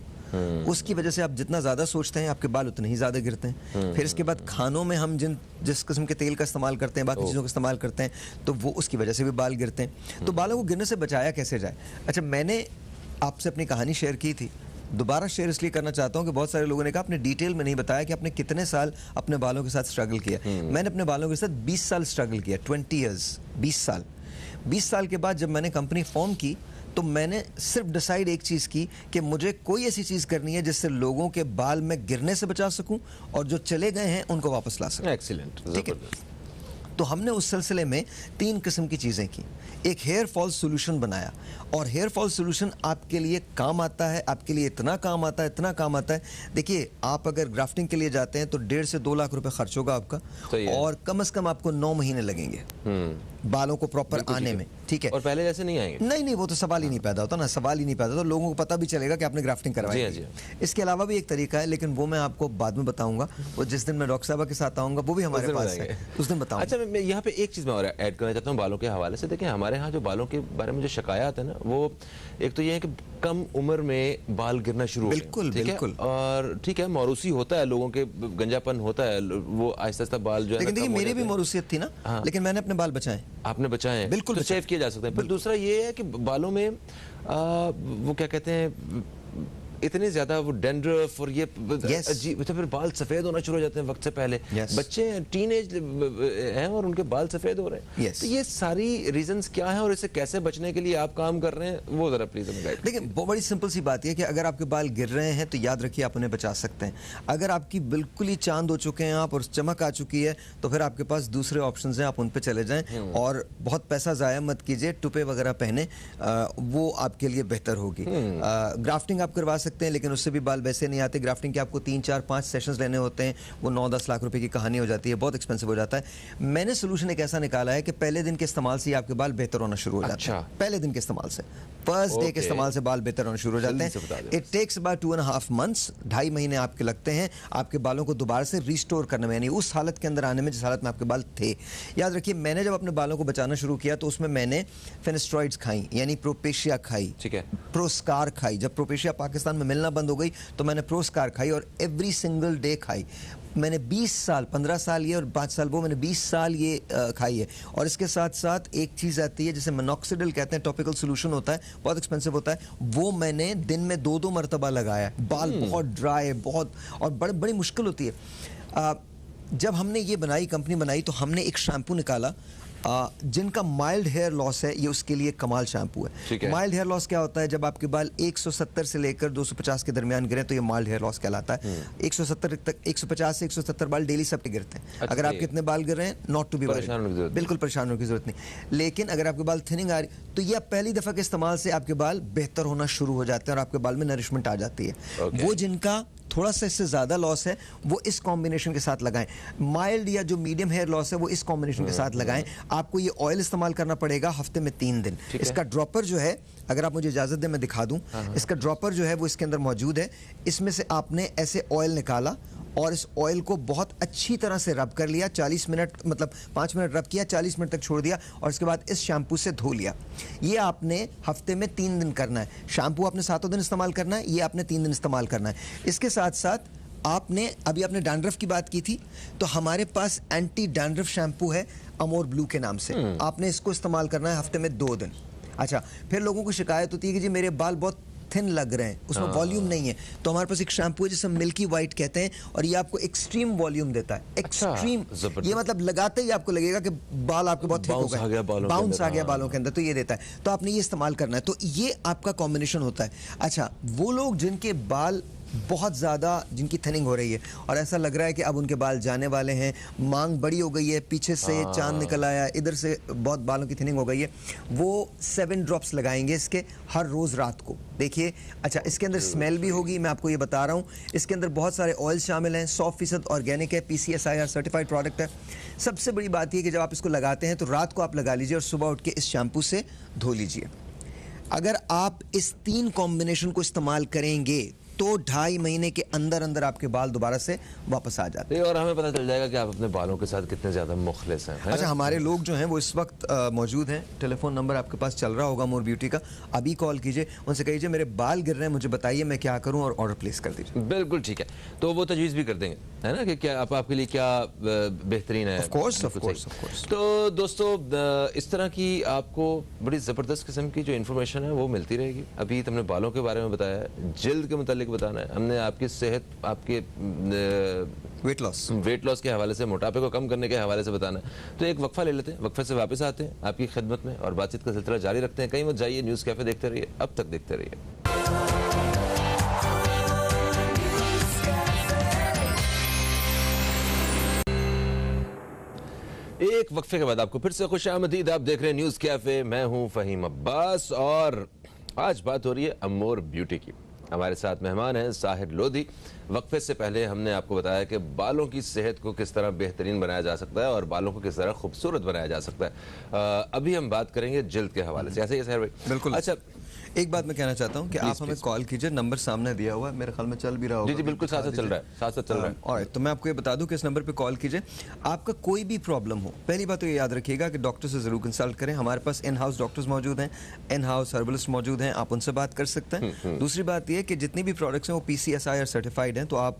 उसकी वजह से आप जितना ज़्यादा सोचते हैं आपके बाल उतने ही ज़्यादा गिरते हैं। फिर इसके बाद खानों में हम जिस किस्म के तेल का इस्तेमाल करते हैं, बाकी चीज़ों का इस्तेमाल करते हैं, तो वो उसकी वजह से भी बाल गिरते हैं। तो बालों को गिरने से बचाया कैसे जाए? अच्छा, मैंने आपसे अपनी कहानी शेयर की थी, दोबारा शेयर इसलिए करना चाहता हूँ कि बहुत सारे लोगों ने कहा आपने डिटेल में नहीं बताया कि आपने कितने साल अपने बालों के साथ स्ट्रगल किया। मैंने अपने बालों के साथ 20 साल स्ट्रगल किया, 20 ईयर्स, 20 साल के बाद जब मैंने कंपनी फॉर्म की तो मैंने सिर्फ डिसाइड एक चीज़ की कि मुझे कोई ऐसी चीज़ करनी है जिससे लोगों के बाल मैं गिरने से बचा सकूं और जो चले गए हैं उनको वापस ला सकूं। एक्सीलेंट, ठीक है। तो हमने उस सिलसिले में 3 किस्म की चीज़ें की। एक हेयर फॉल सोल्यूशन बनाया, और हेयर फॉल सोल्यूशन आपके लिए काम आता है, आपके लिए इतना काम आता है, इतना काम आता है। देखिए, आप अगर ग्राफ्टिंग के लिए जाते हैं तो 1.5 से 2 लाख रुपए खर्च होगा आपका, और कम से कम आपको 9 महीने लगेंगे बालों को प्रॉपर आने में। ठीक है, और पहले जैसे नहीं आएंगे। नहीं, वो तो सवाल ही नहीं पैदा होता ना, सवाल ही नहीं पैदा होता, लोगों को पता भी चलेगा कि आपने ग्राफ्टिंग करवाई है। इसके अलावा भी एक तरीका है, लेकिन वो मैं आपको बाद में बताऊंगा। वो जिस दिन मैं डॉक्टर साहब के साथ आऊंगा वो भी हमारे पास है, उस दिन बताऊंगा। अच्छा, मैं यहाँ पे एक चीज़ मैं और ऐड करना चाहता हूँ बालों के हवाले से। देखिए, हमारे यहाँ जो बालों के बारे में जो शिकायत है ना, वो एक तो ये है कि कम उम्र में बाल गिरना शुरू हो गए। बिल्कुल। और ठीक है, मौरूसी होता है, लोगों के गंजापन होता है, वो आहिस्ता आहिस्ता बाल जो है। लेकिन देखिए, मेरी भी मौरूसियत थी ना, लेकिन मैंने अपने बाल बचाए। आपने बचाए, बिल्कुल, तो सेव किए जा सकते हैं। फिर दूसरा ये है कि बालों में वो क्या कहते हैं, इतने ज्यादा वो डेंड्रफ और ये Yes. अजीब, तो फिर बाल सफेद होना शुरू हो जाते हैं वक्त से पहले। Yes. बच्चे टीनेज हैं और उनके बाल सफेद हो रहे हैं। Yes. तो ये सारी रीजंस क्या है और इससे कैसे बचने के लिए आप काम कर रहे हैं, वो जरा प्लीज हमें गाइड। देखिए बहुत बड़ी सिंपल सी बात है कि अगर आपके बाल गिर रहे हैं तो याद रखिए आप उन्हें बचा सकते हैं। अगर आपकी बिल्कुल ही चांद हो चुके हैं आप और चमक आ चुकी है तो फिर आपके पास दूसरे ऑप्शंस हैं, आप उन पे चले जाएं और बहुत पैसा ज़ाया मत कीजिए, टुपे वगैरह पहने, वो आपके लिए बेहतर होगी। ग्राफ्टिंग आप करवा सकते हैं लेकिन उससे भी बाल वैसे नहीं आते। ग्राफ्टिंग के आपको 3, 4, 5 सेशंस लेने होते हैं, वो 9-10 लाख रुपए की कहानी हो जाती है, बहुत एक्सपेंसिव हो जाता है। मैंने सोल्यूशन एक ऐसा निकाला है कि पहले दिन के इस्तेमाल से ही आपके बाल बेहतर होना शुरू हो जाते हैं। पहले दिन के इस्तेमाल से, फर्स्ट डे के इस्तेमाल से बाल बेहतर होना शुरू हो जाते हैं। इट टेक्स अबाउट 2.5 months, 2.5 महीने आपके लगते हैं आपके बालों को दोबारा से रिस्टोर करने में, यानी उस हालत के अंदर आने में जिस हालत में आपके बाल थे। याद रखिए मैंने जब अपने बालों को बचाना शुरू किया तो उसमें मैंने फेनेस्ट्रॉइड्स खाई, यानी प्रोपेशिया खाई, ठीक है, प्रोस्कार खाई। जब प्रोपेशिया पाकिस्तान में मिलना बंद हो गई तो मैंने प्रोस्कार खाई और एवरी सिंगल डे खाई। मैंने 20 साल, 15 साल ये और 5 साल वो, मैंने 20 साल ये खाई है। और इसके साथ साथ एक चीज़ आती है जिसे मिनॉक्सिडिल कहते हैं, टॉपिकल सोल्यूशन होता है, बहुत एक्सपेंसिव होता है, वो मैंने दिन में 2-2 मरतबा लगाया। बाल बहुत ड्राई, बहुत, और बड़ी मुश्किल होती है। जब हमने ये बनाई, कंपनी बनाई, तो हमने एक शैम्पू निकाला जिनका माइल्ड हेयर लॉस है, ये उसके लिए कमाल शैम्पू है। माइल्ड हेयर लॉस क्या होता है? जब आपके बाल 170 से लेकर 250 के दरमियान गिरे तो ये माइल्ड हेयर लॉस कहलाता है। 170 तक, 150 से 170 बाल डेली सबके गिरते हैं। अच्छा, अगर आपके इतने बाल गिर रहे हैं, नॉट टू बी वरीड, बिल्कुल परेशान होने की जरूरत नहीं। लेकिन अगर आपके बाल थिनिंग आ रही तो यह पहली दफा के इस्तेमाल से आपके बाल बेहतर होना शुरू हो जाते हैं और आपके बाल में नरिशमेंट आ जाती है। वो जिनका थोड़ा सा इससे ज़्यादा लॉस है वो इस कॉम्बिनेशन के साथ लगाएं। माइल्ड या जो मीडियम हेयर लॉस है वो इस कॉम्बिनेशन के साथ लगाएं। आपको ये ऑयल इस्तेमाल करना पड़ेगा हफ्ते में 3 दिन। इसका ड्रॉपर जो है, अगर आप मुझे इजाज़त दें मैं दिखा दूं, इसका ड्रॉपर जो है वो इसके अंदर मौजूद है। इसमें से आपने ऐसे ऑयल निकाला और इस ऑयल को बहुत अच्छी तरह से रब कर लिया, 40 मिनट, मतलब 5 मिनट रब किया, 40 मिनट तक छोड़ दिया और इसके बाद इस शैम्पू से धो लिया। ये आपने हफ्ते में 3 दिन करना है। शैम्पू आपने 7 दिन इस्तेमाल करना है, ये आपने 3 दिन इस्तेमाल करना है। इसके साथ साथ आपने, अभी आपने डैंड्रफ की बात की थी, तो हमारे पास एंटी डैंड्रफ शैम्पू है अमोर ब्लू के नाम से। आपने इसको इस्तेमाल करना है हफ्ते में 2 दिन। अच्छा, फिर लोगों को शिकायत होती है कि जी मेरे बाल बहुत थिन लग रहे हैं, उसमें वॉल्यूम नहीं है, तो हमारे पास एक शैम्पू है जिसे मिल्की वाइट कहते हैं और ये आपको एक्सट्रीम वॉल्यूम देता है। एक्सट्रीम, ये मतलब लगाते ही आपको लगेगा कि बाल आपके बहुत थिक हो गए, बाउंस आ गया बालों के अंदर, तो ये देता है। तो आपने ये इस्तेमाल करना है, तो ये आपका कॉम्बिनेशन होता है। अच्छा, वो लोग जिनके बाल बहुत ज़्यादा, जिनकी थिनिंग हो रही है और ऐसा लग रहा है कि अब उनके बाल जाने वाले हैं, मांग बड़ी हो गई है, पीछे से चांद निकल आया, इधर से बहुत बालों की थिनिंग हो गई है, वो 7 ड्रॉप्स लगाएंगे इसके हर रोज़ रात को। देखिए, अच्छा, इसके अंदर स्मेल भी होगी, मैं आपको ये बता रहा हूँ। इसके अंदर बहुत सारे ऑयल शामिल हैं, 100% ऑर्गेनिक है, PCSIR सर्टिफाइड प्रोडक्ट है। सबसे बड़ी बात यह कि जब आप इसको लगाते हैं तो रात को आप लगा लीजिए और सुबह उठ के इस शैम्पू से धो लीजिए। अगर आप इस 3 कॉम्बिनेशन को इस्तेमाल करेंगे तो 2.5 महीने के अंदर अंदर आपके बाल दोबारा से वापस आ जाते हैं और हमें पता चल जाएगा कि आप अपने बालों के साथ कितने ज्यादा मुखलिस हैं। अच्छा, हमारे लोग जो हैं वो इस वक्त मौजूद हैं, टेलीफोन नंबर आपके पास चल रहा होगा मोर ब्यूटी का, अभी कॉल कीजिए, उनसे कहिए मेरे बाल गिर रहे हैं, मुझे बताइए मैं क्या करूं और ऑर्डर प्लेस कर दीजिए। बिल्कुल ठीक है, तो वो तजवीज़ भी कर देंगे, है ना, कि क्या आपके लिए क्या बेहतरीन है। Of course. तो दोस्तों, इस तरह की आपको बड़ी ज़बरदस्त किस्म की जो इन्फॉर्मेशन है वो मिलती रहेगी। अभी तुमने बालों के बारे में बताया है, जल्द के मुतालिक बताना है, हमने आपकी सेहत, आपके वेट लॉस के हवाले से, मोटापे को कम करने के हवाले से बताना है। तो एक वक्फा ले लेते हैं, वक्फे से वापस आते हैं आपकी खिदमत में और बातचीत का सिलसिला जारी रखते हैं। कहीं मत जाइए, न्यूज़ कैफे देखते रहिए, अब तक देखते रहिए। एक वक्फे के बाद आपको फिर से खुशामदीद। आप देख रहे हैं न्यूज़ कैफे, मैं हूं फ़हीम अब्बास और आज बात हो रही है अमोर ब्यूटी की। हमारे साथ मेहमान हैं साहिर लोधी। वक्फे से पहले हमने आपको बताया कि बालों की सेहत को किस तरह बेहतरीन बनाया जा सकता है और बालों को किस तरह खूबसूरत बनाया जा सकता है। अभी हम बात करेंगे जल्द के हवाले से, ऐसे ही साहिर भाई? बिल्कुल। अच्छा, एक बात मैं कहना चाहता हूं कि आप हमें कॉल कीजिए, नंबर सामने दिया हुआ है, मेरे ख्याल में चल भी रहा होगा। जी बिल्कुल, साथ साथ चल रहा है, साथ साथ चल रहा है। और तो मैं आपको ये बता दूं कि इस नंबर पे कॉल कीजिए, आपका कोई भी प्रॉब्लम हो। पहली बात तो ये याद रखिएगा कि डॉक्टर से जरूर कंसल्ट करें, हमारे पास इन हाउस डॉक्टर्स मौजूद हैं, इन हाउस हर्बलिस्ट मौजूद हैं, आप उनसे बात कर सकते हैं। दूसरी बात ये कि जितनी भी प्रोडक्ट्स हैं वो PCSIR सर्टिफाइड हैं, तो आप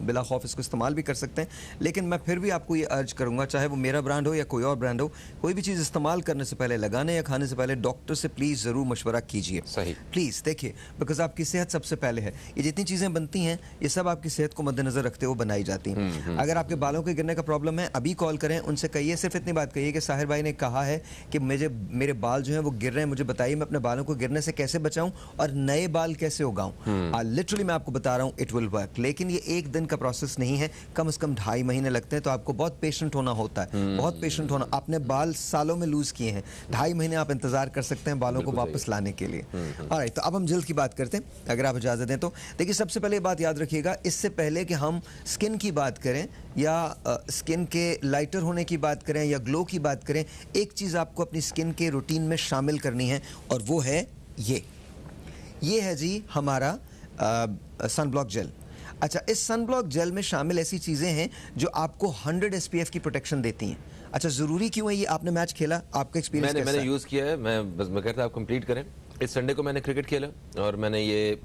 बिला खौफ इसको इस्तेमाल भी कर सकते हैं। लेकिन मैं फिर भी आपको ये अर्ज करूंगा, चाहे वो मेरा ब्रांड हो या कोई और ब्रांड हो, कोई भी चीज़ इस्तेमाल करने से पहले, लगाने या खाने से पहले डॉक्टर से प्लीज़ ज़रूर मशवरा कीजिए। कीजिए। सही। प्लीज़ देखिए, बिकॉज आपकी सेहत सबसे पहले है। ये जितनी चीज़ें बनती हैं ये सब आपकी सेहत को मद्देनजर रखते हुए बनाई जाती हैं। अगर आपके बालों के गिरने का प्रॉब्लम है, अभी कॉल करें, उनसे कहिए, सिर्फ इतनी बात कहिए कि साहिर भाई ने कहा है कि मेरे बाल जो हैं वो गिर रहे हैं, मुझे बताइए मैं अपने बालों को गिरने से कैसे बचाऊं और नए बाल कैसे उगाऊं। लिटरली मैं आपको बता रहा हूं, इट विल वर्क। लेकिन ये एक दिन का प्रोसेस नहीं है, कम से कम 2.5 महीने लगते हैं। तो आपको बहुत पेशेंट होना होता है, बहुत पेशेंट होना। आपने बाल सालों में लूज किए हैं, 2.5 महीने आप इंतजार कर सकते हैं बालों को वापस लाने के लिए। ऑलराइट, तो अब हम जल्द की बात करते हैं, अगर आप इजाजत दें तो। देखिए, सबसे पहले बात याद रखिएगा, इससे पहले कि हम स्किन की बात करें या स्किन के लाइटर होने की बात करें या ग्लो की बात करें, एक चीज़ आपको अपनी स्किन के रूटीन में शामिल करनी है, और वो है ये है जी हमारा सनब्लॉक जेल। अच्छा, इस सनब्लॉक जेल में शामिल ऐसी चीज़ें हैं जो आपको 100 SPF की प्रोटेक्शन देती हैं। अच्छा, ज़रूरी क्यों है ये? आपने मैच खेला, आपका एक्सपीरियंस कैसा है? मैंने यूज़ किया है। मैं कहता आप कंप्लीट करें। इस संडे को मैंने क्रिकेट खेला और मैंने ये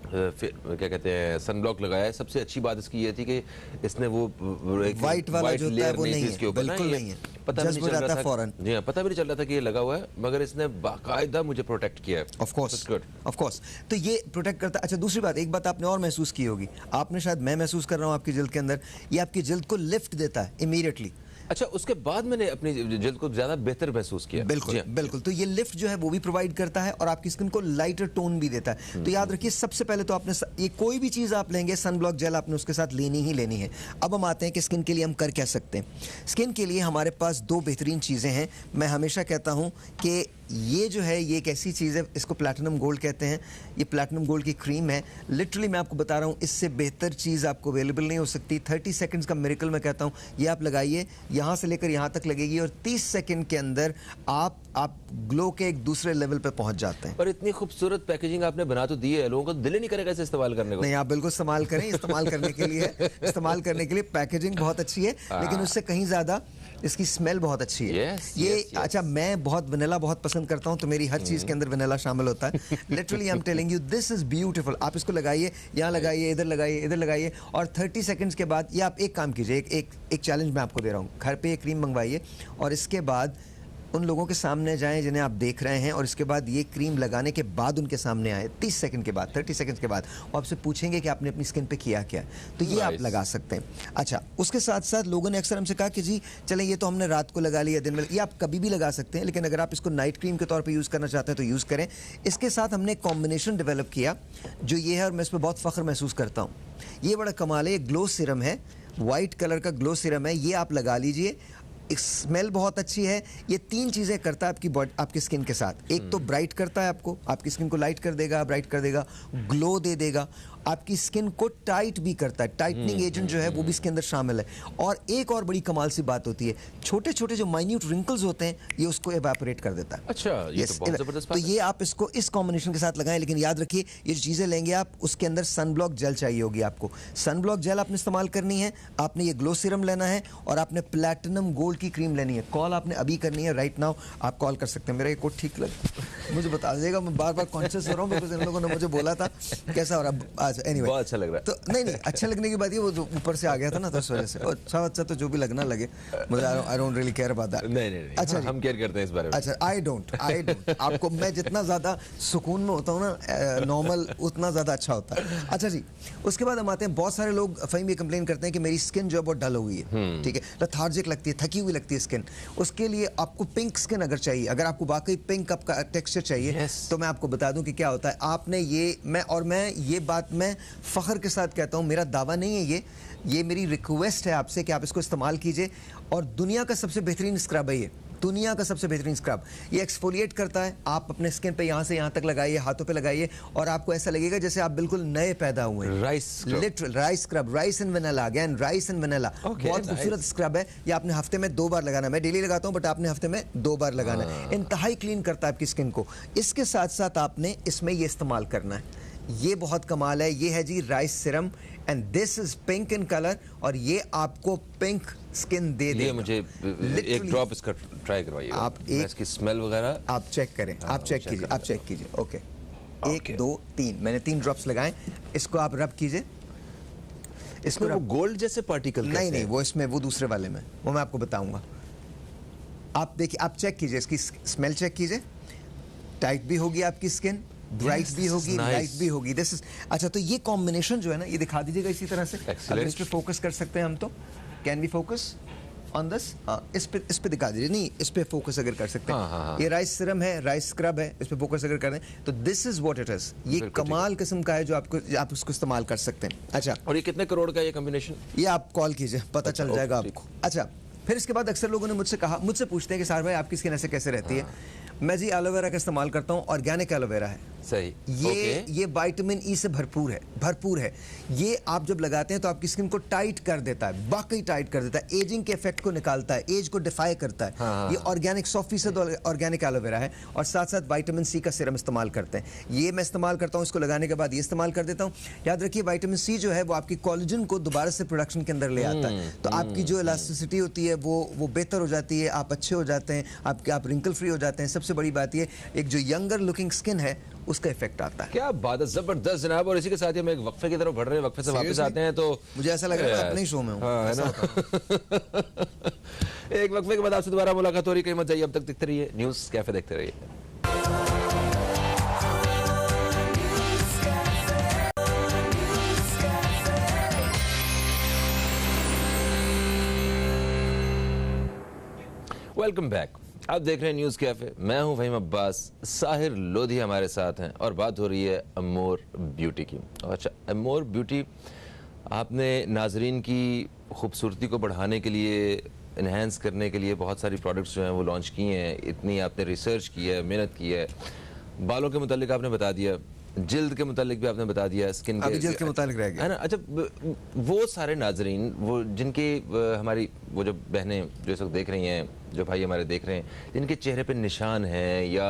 क्या कहते हैं सनब्लॉक लगाया है। सबसे अच्छी बात इसकी ये थी कि इसने वो वाइट वाला जो होता है वो नहीं है, बिल्कुल नहीं है, पता भी नहीं चल रहा था फौरन। जी हाँ, पता भी नहीं चल रहा था कि ये लगा हुआ है, मगर इसने बाकायदा मुझे प्रोटेक्ट किया है। ऑफ कोर्स तो ये प्रोटेक्ट करता है। अच्छा, दूसरी बात, एक बात आपने और महसूस की होगी, आपने शायद, मैं महसूस कर रहा हूँ आपकी जल्द के अंदर, ये आपकी जल्द को लिफ्ट देता है इमीडिएटली। अच्छा, उसके बाद मैंने अपनी जल्द को ज्यादा बेहतर महसूस किया। बिल्कुल बिल्कुल। तो ये लिफ्ट जो है वो भी प्रोवाइड करता है और आपकी स्किन को लाइटर टोन भी देता है। तो याद रखिए, सबसे पहले तो आपने ये कोई भी चीज़ आप लेंगे, सनब्लॉक जेल आपने उसके साथ लेनी ही लेनी है। अब हम आते हैं कि स्किन के लिए हम कर क्या सकते हैं। स्किन के लिए हमारे पास 2 बेहतरीन चीज़ें हैं। मैं हमेशा कहता हूँ कि ये जो है ये एक ऐसी चीज़ है, इसको प्लैटिनम गोल्ड कहते हैं। ये प्लैटिनम गोल्ड की क्रीम है। लिटरली मैं आपको बता रहा हूँ, इससे बेहतर चीज़ आपको अवेलेबल नहीं हो सकती। 30 सेकंड्स का मिरेकल मैं कहता हूँ। ये आप लगाइए, यहाँ से लेकर यहाँ तक लगेगी और 30 सेकंड के अंदर आप ग्लो के एक दूसरे लेवल पे पहुंच जाते हैं। और इतनी खूबसूरत पैकेजिंग आपने बना तो दी है, लोगों को दिल ही नहीं करेगा इसे इस्तेमाल करने को। नहीं, आप बिल्कुल इस्तेमाल करें। इस्तेमाल करने के लिए पैकेजिंग बहुत अच्छी है, लेकिन उससे कहीं ज़्यादा इसकी स्मेल बहुत अच्छी है। अच्छा, मैं बहुत वनीला बहुत पसंद करता हूं, तो मेरी हर चीज़ के अंदर वनीला शामिल होता है। Literally I am telling you, this is beautiful. आप इसको लगाइए, यहाँ लगाइए, इधर लगाइए, इधर लगाइए, और 30 सेकंड्स के बाद ये आप एक काम कीजिए, एक चैलेंज मैं आपको दे रहा हूँ। घर पे ये क्रीम मंगवाइए और इसके बाद उन लोगों के सामने जाएं जिन्हें आप देख रहे हैं, और इसके बाद ये क्रीम लगाने के बाद उनके सामने आए 30 सेकंड के बाद, 30 सेकंड के बाद, और आपसे पूछेंगे कि आपने अपनी स्किन पे किया क्या। तो ये आप लगा सकते हैं। अच्छा, उसके साथ साथ लोगों ने अक्सर हमसे कहा कि जी चलें, ये तो हमने रात को लगा लिया, दिन में, ये आप कभी भी लगा सकते हैं, लेकिन अगर आप इसको नाइट क्रीम के तौर पर यूज़ करना चाहते हैं तो यूज़ करें। इसके साथ हमने एक कॉम्बिनेशन डेवलप किया जो ये है, और मैं इस पर बहुत फ़ख्र महसूस करता हूँ। ये बड़ा कमाल है, ये ग्लो सीरम है, वाइट कलर का ग्लो सीरम है। ये आप लगा लीजिए, स्मेल बहुत अच्छी है। ये 3 चीज़ें करता है आपकी स्किन के साथ। एक तो ब्राइट करता है, आपकी स्किन को लाइट कर देगा, ब्राइट कर देगा, ग्लो दे देगा, आपकी स्किन को टाइट भी करता है। टाइटनिंग एजेंट जो है वो भी इसके अंदर शामिल है। और एक और बड़ी कमाल सी बात होती है, छोटे छोटे जो माइन्यूट रिंकल्स होते हैं ये उसको एवापोरेट कर देता है। अच्छा, ये तो बहुत जबरदस्त बात है। तो ये आप इसको इस कॉम्बिनेशन के साथ लगाएं, लेकिन याद रखिए ये जो चीज़ें लेंगे आप, उसके अंदर सनब्लॉक जेल चाहिए होगी आपको। सनब्लॉक जेल आपने इस्तेमाल करनी है, आपने ये ग्लो सीरम लेना है, और आपने प्लैटिनम गोल्ड की क्रीम लेनी है। कॉल आपने अभी करनी है, राइट नाउ आप कॉल कर सकते हैं। मेरा ये कोट ठीक लग मुझे बता दीजिएगा, मैं बार बार कॉन्शियस हो रहा हूँ, बिकॉज इन लोगों ने मुझे बोला था कैसा हो रहा है। एनीवे, बहुत अच्छा लग रहा है। तो नहीं, अच्छा लगने की बात ये, वो जो ऊपर से आ गया था ना, तो इस वजह से। अच्छा तो जो भी लगना लगे, मुझे I don't really care about that. नहीं, अच्छा, हम केयर करते हैं इस बारे में। अच्छा, आई डोंट आपको, मैं जितना ज़्यादा सुकून में होता हूँ ना नॉर्मल, उतना ज़्यादा अच्छा होता है। अच्छा जी, उसके बाद हम आते हैं, बहुत सारे लोग फ़हीम ये कंप्लेन करते हैं कि मेरी स्किन जो है बहुत डल हो गई है, ठीक है, लेथार्जिक लगती है, थकी हुई लगती है स्किन। उसके लिए आपको पिंक स्किन अगर चाहिए, अगर आपको वाकई पिंक आपका टेक्सचर चाहिए, तो मैं आपको बता दूं कि क्या होता है। आपने ये, मैं ये बात मैं फ़ख्र के साथ कहता हूँ, मेरा दावा नहीं है ये मेरी रिक्वेस्ट है आपसे कि आप इसको इस्तेमाल कीजिए। और दुनिया का सबसे बेहतरीन स्क्रब है ये, दुनिया का सबसे बेहतरीन स्क्रब। ये एक्सफोलिएट करता है, आप अपने स्किन पे यहाँ से यहाँ तक लगाइए, हाथों पे लगाइए, और आपको ऐसा लगेगा जैसे आप बिल्कुल नए पैदा हुए हैं। Literal rice scrub, rice and vanilla, again rice and vanilla, बहुत खूबसूरत स्क्रब है। ये आपने हफ्ते में 2 बार लगाना है। मैं डेली लगाता हूँ, बट आपने हफ्ते में 2 बार लगाना है। इंतहाई क्लीन करता है आपकी स्किन को। इसके साथ साथ आपने इसमें ये इस्तेमाल करना है, ये बहुत कमाल है। ये है जी rice serum, and this is pink in colour, और ये आपको पिंक स्किन दे देगा। मुझे एक ड्रॉप इसका ट्राई करवाइए आप, इसकी स्मेल वगैरह आप चेक करें, आप चेक कीजिए, ओके। 1 2 3 मैंने 3 ड्रॉप्स लगाए। इसको आप रब कीजिए। इसमें वो गोल्ड जैसे पार्टिकल नहीं, वो इसमें, वो दूसरे वाले में, वो मैं आपको बताऊंगा। आप देखिए, आप चेक कीजिए, इसकी स्मेल चेक कीजिए। टाइट भी होगी आपकी स्किन, ब्राइट भी होगी, लाइट भी होगी। दिस इज अच्छा, तो ये कॉम्बिनेशन जो है ना, ये दिखा दीजिएगा इसी तरह से। अगर इस पे फोकस कर सकते हैं हम तो, can we focus on this? इस पे दिखा दीजिए, नहीं इस पे फोकस अगर कर सकते हैं। ये राइस सिरम है, राइस स्क्रब है, इस पे फोकस अगर करें तो this is what it is. ये कमाल किस्म का है जो आप उसको इस्तेमाल कर सकते हैं। अच्छा, और ये कितने करोड़ का ये कॉम्बिनेशन? ये आप कॉल कीजिए, पता चल जाएगा आपको। अच्छा, फिर इसके बाद अक्सर लोगों ने मुझसे पूछते हैं कि सार भाई आपकी स्किन ऐसे कैसे रहती है? मैं जी एलोवेरा का इस्तेमाल करता हूँ, ऑर्गेनिक एलोवेरा है। सही। ये विटामिन ई से भरपूर है। ये आप जब लगाते हैं तो आपकी स्किन को टाइट कर देता है, वाकई टाइट कर देता है, एजिंग के इफेक्ट को निकालता है, एज को डिफाई करता है। ये ऑर्गेनिक 100% ऑर्गेनिक एलोवेरा है, और साथ साथ विटामिन सी का सीरम इस्तेमाल करते हैं। ये मैं इस्तेमाल करता हूँ, इसको लगाने के बाद ये इस्तेमाल कर देता हूँ। याद रखिए विटामिन सी जो है वो आपकी कोलेजन को दोबारा से प्रोडक्शन के अंदर ले आता है, तो आपकी जो इलास्टिसिटी होती है वो बेहतर हो जाती है, आप अच्छे हो जाते हैं, आप रिंकल फ्री हो जाते हैं। सबसे बड़ी बात ये, एक जो यंगर लुकिंग स्किन है उसका इफेक्ट आता है। क्या बात है, जबरदस्त जनाब। और इसी के साथ ही हम एक वक्फे की तरफ बढ़ रहे हैं, वक्फे से वापस आते हैं तो मुझे ऐसा लग रहा है अपने ही शो में हूं। है ना। एक वक्फे के बाद आपसे दोबारा मुलाकात हो रही, कहीं मत जाइए, अब तक देखते रहिए न्यूज़ कैफे, देखते रहिए। Welcome back. आप देख रहे हैं न्यूज़ कैफे, मैं हूं फहीम अब्बास, साहिर लोधी हमारे साथ हैं और बात हो रही है अमोर ब्यूटी की। अच्छा, अमोर ब्यूटी आपने नाजरीन की खूबसूरती को बढ़ाने के लिए, इन्हेंस करने के लिए बहुत सारी प्रोडक्ट्स जो हैं वो लॉन्च किए हैं। इतनी आपने रिसर्च की है, मेहनत की है। बालों के मुतालिक आपने बता दिया, जिल्द के मुतालिक भी आपने बता दिया, स्किन के, जिल्द के मुतालिक रह गया है ना। अच्छा, वो सारे नाजरीन, वो जिनके हमारी वो जो बहनें जो इस वक्त देख रही हैं, जो भाई हमारे देख रहे हैं, जिनके चेहरे पे निशान हैं या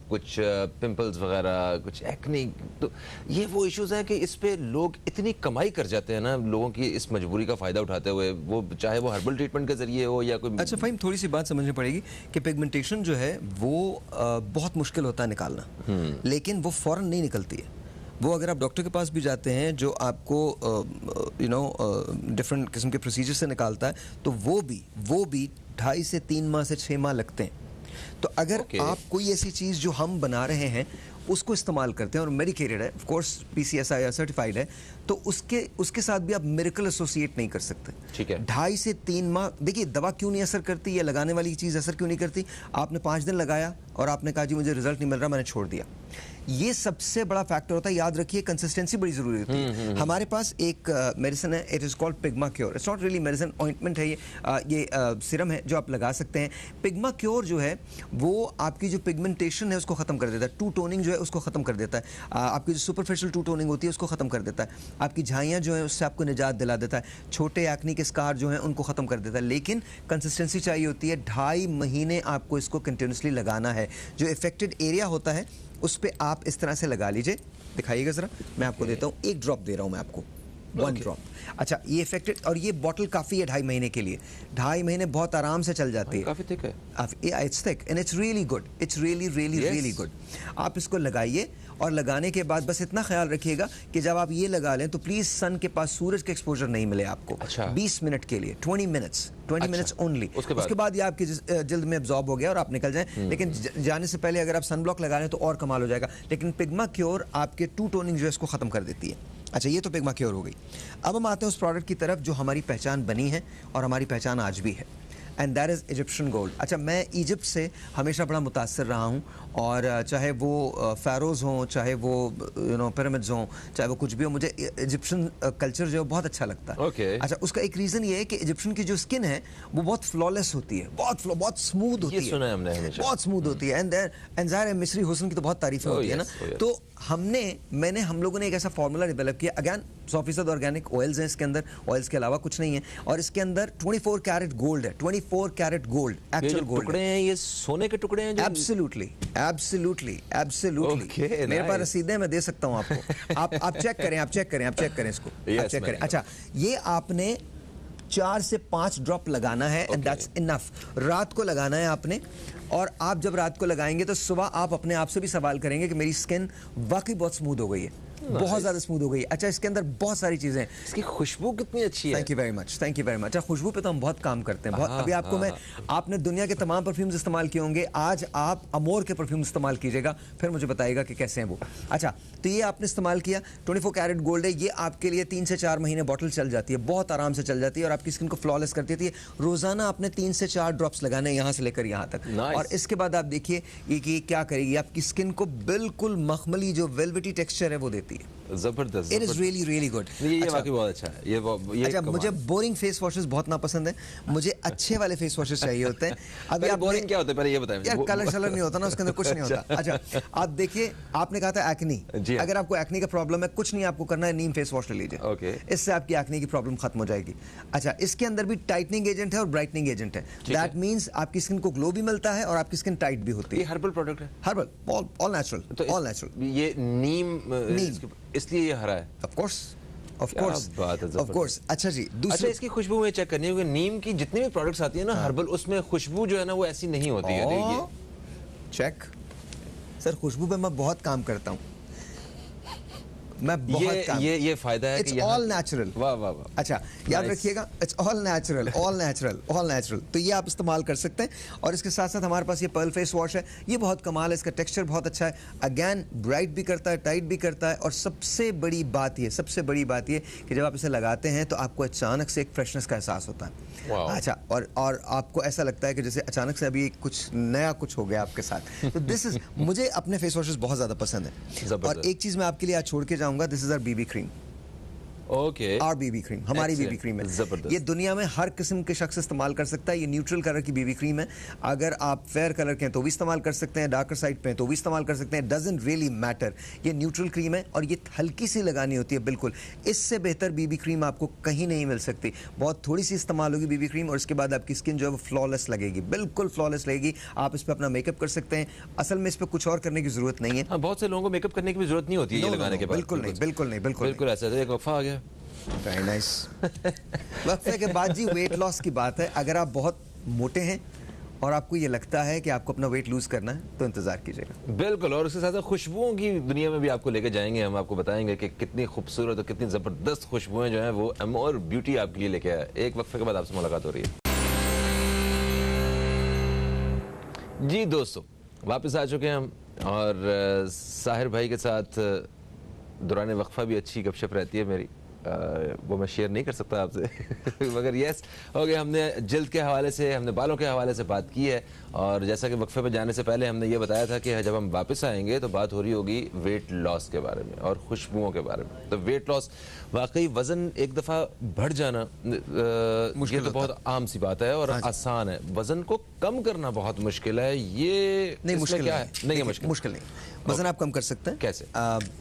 कुछ पिंपल्स वगैरह, कुछ एक्ने, तो ये वो इश्यूज हैं कि इस पे लोग इतनी कमाई कर जाते हैं ना, लोगों की इस मजबूरी का फ़ायदा उठाते हुए, वो चाहे वो हर्बल ट्रीटमेंट के जरिए हो या कोई। अच्छा फ़हीम, थोड़ी सी बात समझनी पड़ेगी कि पिगमेंटेशन जो है वो बहुत मुश्किल होता है निकालना, लेकिन वो फ़ौरन नहीं निकलती है। वो अगर आप डॉक्टर के पास भी जाते हैं जो आपको डिफरेंट किस्म के प्रोसीजर से निकालता है, तो वो भी 2.5 से 3 माह से 6 माह लगते हैं। तो अगर आप कोई ऐसी चीज़ जो हम बना रहे हैं उसको इस्तेमाल करते हैं और मेडिकेटेड है, ऑफ कोर्स PCSI सर्टिफाइड है, तो उसके साथ भी आप मिरेकल एसोसिएट नहीं कर सकते। ठीक है। 2.5 से 3 माह। देखिए, दवा क्यों नहीं असर करती या लगाने वाली चीज़ असर क्यों नहीं करती? आपने 5 दिन लगाया और आपने कहा जी मुझे रिजल्ट नहीं मिल रहा, मैंने छोड़ दिया। ये सबसे बड़ा फैक्टर होता है। याद रखिए, कंसिस्टेंसी बड़ी जरूरी होती है। हमारे पास एक मेडिसिन है, it is called Pigma Cure. It's not really medicine, ointment है ये सिरम है जो आप लगा सकते हैं। पिग्मा क्योर जो है वो आपकी जो पिगमेंटेशन है उसको ख़त्म कर देता है, टू टोनिंग जो है उसको ख़त्म कर देता है, आपकी जो सुपरफिशियल टू टोनिंग होती है उसको ख़त्म कर देता है, आपकी झाइयाँ जो है उससे आपको निजात दिला देता है, छोटे एक्ने के स्कार जो हैं उनको ख़त्म कर देता है। लेकिन कंसिस्टेंसी चाहिए होती है, 2.5 महीने आपको इसको कंटिन्यूसली लगाना है। जो इफेक्टेड एरिया होता है उस पे आप इस तरह से लगा लीजिए। दिखाइएगा ज़रा, मैं आपको देता हूँ, 1 ड्रॉप दे रहा हूँ मैं आपको, 1 ड्रॉप। अच्छा, ये इफेक्टेड, और ये बॉटल काफ़ी है 2.5 महीने के लिए। 2.5 महीने बहुत आराम से चल जाती है। काफ़ी थिक है। It's thick and it's really good, it's really good. आप इसको लगाइए और लगाने के बाद बस इतना ख्याल रखिएगा कि जब आप ये लगा लें तो प्लीज़ सन के पास सूरज के एक्सपोजर नहीं मिले आपको। अच्छा। 20 मिनट के लिए, 20 मिनट्स ओनली। उसके बाद ये आपकी जल्द में एब्जॉर्ब हो गया और आप निकल जाएं। लेकिन जाने से पहले अगर आप सन ब्लॉक लगा लें तो और कमाल हो जाएगा। लेकिन पिग्मा क्योर आपके टू टोनिंग जो है इसको ख़त्म कर देती है। अच्छा, ये तो पिग्मा क्योर हो गई। अब हम आते हैं उस प्रोडक्ट की तरफ जो हमारी पहचान बनी है और हमारी पहचान आज भी है, and that is Egyptian gold. अच्छा, मैं इजिप्ट से हमेशा बड़ा मुतासर रहा हूँ, और चाहे वो फ़ैरोज़ हों, चाहे वो पिरामिड्स हों, चाहे वो कुछ भी हो, मुझे इजिप्शियन कल्चर जो है बहुत अच्छा लगता है। अच्छा, उसका एक रीज़न ये है कि इजिप्शियन की जो स्किन है वो बहुत फ्लॉलेस होती है, बहुत स्मूथ होती है, सुना है हमने हमेशा, बहुत स्मूथ होती है। एंड ज़ाहिर है मिस्री हुस्न की तो बहुत तारीफ़ें होती है ना। तो हम लोगों ने एक ऐसा फार्मूला डेवलप किया। अगेन 100% ऑर्गेनिक ऑयल्स हैं इसके अंदर, ऑयल्स के अलावा कुछ नहीं है, और इसके अंदर 24 कैरेट गोल्ड है, 24 कैरेट गोल्ड, एक्चुअल गोल्ड। टुकड़े हैं ये सोने के टुकड़े हैं? एब्सोल्युटली मेरे पास रसीदें, मैं दे सकता हूं आपको। आप चेक करें इसको, चेक करें। अच्छा, ये आपने 4 से 5 ड्रॉप लगाना है, एंड दैट्स इनफ। रात को लगाना है आपने, और आप जब रात को लगाएंगे तो सुबह आप अपने आप से भी सवाल करेंगे कि मेरी स्किन वाकई बहुत स्मूथ हो गई है। बहुत ज़्यादा स्मूथ हो गई। अच्छा, इसके अंदर बहुत सारी चीज़ें, इसकी खुशबू कितनी अच्छी है। Thank you very much, thank you very much. अच्छा, खुशबू पे तो हम बहुत काम करते हैं, बहुत। अभी आपको मैं, आपने दुनिया के तमाम परफ्यूम्स इस्तेमाल किए होंगे, आज आप अमोर के परफ्यूम इस्तेमाल कीजिएगा, फिर मुझे बताइएगा कि कैसे हैं वो। अच्छा, तो ये आपने इस्तेमाल किया, 24 कैरेट गोल्ड है, ये आपके लिए 3 से 4 महीने बॉटल चल जाती है, बहुत आराम से चल जाती है और आपकी स्किन को फ्लॉलेस कर देती है। रोजाना आपने 3 से 4 ड्रॉप्स लगाने, यहाँ से लेकर यहाँ तक। और इसके बाद आप देखिए ये कि क्या करेगी, आपकी स्किन को बिल्कुल मखमली जो वेलवेटी टेक्सचर है वो देती है। जबरदस्त। It is really really good. ये वाकई बहुत अच्छा है। ये अच्छा, मुझे बोरिंग फेस वॉशेस बहुत नापसंद है, मुझे अच्छे वाले फेस वॉशेस चाहिए होते हैं। अभी आप बोरिंग क्या होते हैं पहले ये बताएं। यार, कलर शलर नहीं होता ना उसके अंदर, कुछ नहीं होता। अच्छा, आप देखिए, आपने कहा था एक्नी, अगर आपको एक्नी का प्रॉब्लम है, कुछ नहीं आपको करना है, नीम फेस वॉश ले लीजिए। ओके, इससे आपकी एक्नी की प्रॉब्लम खत्म हो जाएगी। अच्छा, इसके अंदर भी टाइटनिंग एजेंट है और ब्राइटनिंग एजेंट है। दैट मींस आपकी स्किन को ग्लो भी मिलता है और आपकी स्किन टाइट भी होती है। ये हर्बल प्रोडक्ट है, herbal, all natural, all natural. ये नीम इसलिए ये हरा है। Of course, of course, of course. अच्छा जी, अच्छा, इसकी खुशबू में चेक करनी है, क्योंकि नीम की जितनी भी प्रोडक्ट्स आती है ना हर्बल, उसमें खुशबू जो है ना वो ऐसी नहीं होती है। देखिए, चेक सर, खुशबू पे मैं बहुत काम करता हूँ, मैं बहुत काम। ये फायदा है कि ऑल नेचुरल। वाह वाह वाह। अच्छा, याद रखिएगा, it's all natural, all natural, all natural. तो ये आप इस्तेमाल कर सकते हैं। और इसके साथ साथ हमारे पास ये पर्ल फेस वॉश है, ये बहुत कमाल है, इसका टेक्सचर बहुत अच्छा है। अगेन, ब्राइट भी करता है, टाइट भी करता है, और सबसे बड़ी बात ये कि जब आप इसे लगाते हैं तो आपको अचानक से एक फ्रेशनेस का एहसास होता है। अच्छा, और आपको ऐसा लगता है कि जैसे अचानक से अभी कुछ नया कुछ हो गया आपके साथ। तो दिस इज, मुझे अपने फेस वॉशेस बहुत ज़्यादा पसंद है। और एक चीज़ मैं आपके लिए आज छोड़ के जाऊंगा, this is our BB cream. Okay, our BB cream, हमारी बीबी क्रीम है। ये दुनिया में हर किस्म के शख्स इस्तेमाल कर सकता है। ये न्यूट्रल कलर की बीबी क्रीम है। अगर आप फेयर कलर के हैं तो भी इस्तेमाल कर सकते हैं, डार्कर साइड पे हैं तो भी इस्तेमाल कर सकते हैं, डजंट रियली मैटर। ये न्यूट्रल क्रीम है और ये हल्की सी लगानी होती है, बिल्कुल। इससे बेहतर बीबी क्रीम आपको कहीं नहीं मिल सकती। बहुत थोड़ी सी इस्तेमाल होगी बीबी क्रीम और इसके बाद आपकी स्किन जो है वो फ्लॉलेस लगेगी, बिल्कुल फ्लॉलेस लगेगी। आप इस पर अपना मेकअप कर सकते हैं। असल में इस पर कुछ और करने की जरूरत नहीं है। बहुत से लोगों को मेकअप करने की भी जरूरत नहीं होती है ये लगाने के बाद। बिल्कुल नहीं, बिल्कुल नहीं, बिल्कुल ऐसा। एक वक्फा आ गया। Very nice. वक्फे के बाद जी वेट लॉस की बात है। अगर आप बहुत मोटे हैं और आपको ये लगता है कि आपको अपना वेट लूज करना है तो इंतजार कीजिएगा। बिल्कुल। और उसके साथ साथ खुशबुओं की दुनिया में भी आपको लेके जाएंगे। हम आपको बताएंगे कि कितनी खूबसूरत और कितनी जबरदस्त खुशबुएं जो हैं वो अमोर ब्यूटी आपके लिए लेके आया। एक वक्फे के बाद आपसे मुलाकात हो रही है। जी दोस्तों, वापस आ चुके हैं हम और साहिर भाई के साथ दौरान वक्फा भी अच्छी गपशप रहती है मेरी। वो मैं शेयर नहीं कर सकता आपसे मगर यस, हो गया। हमने जल्द के हवाले से, हमने बालों के हवाले से बात की है। और जैसा कि वक्फे पे जाने से पहले हमने ये बताया था कि जब हम वापस आएंगे तो बात हो रही होगी वेट लॉस के बारे में और खुशबुओं के बारे में। तो वेट लॉस, वाकई वज़न एक दफ़ा बढ़ जाना ये तो बहुत आम सी बात है और आसान है। वज़न को कम करना बहुत मुश्किल है। ये नहीं, मुश्किल क्या है? नहीं, मुश्किल नहीं। वज़न आप कम कर सकते हैं। कैसे?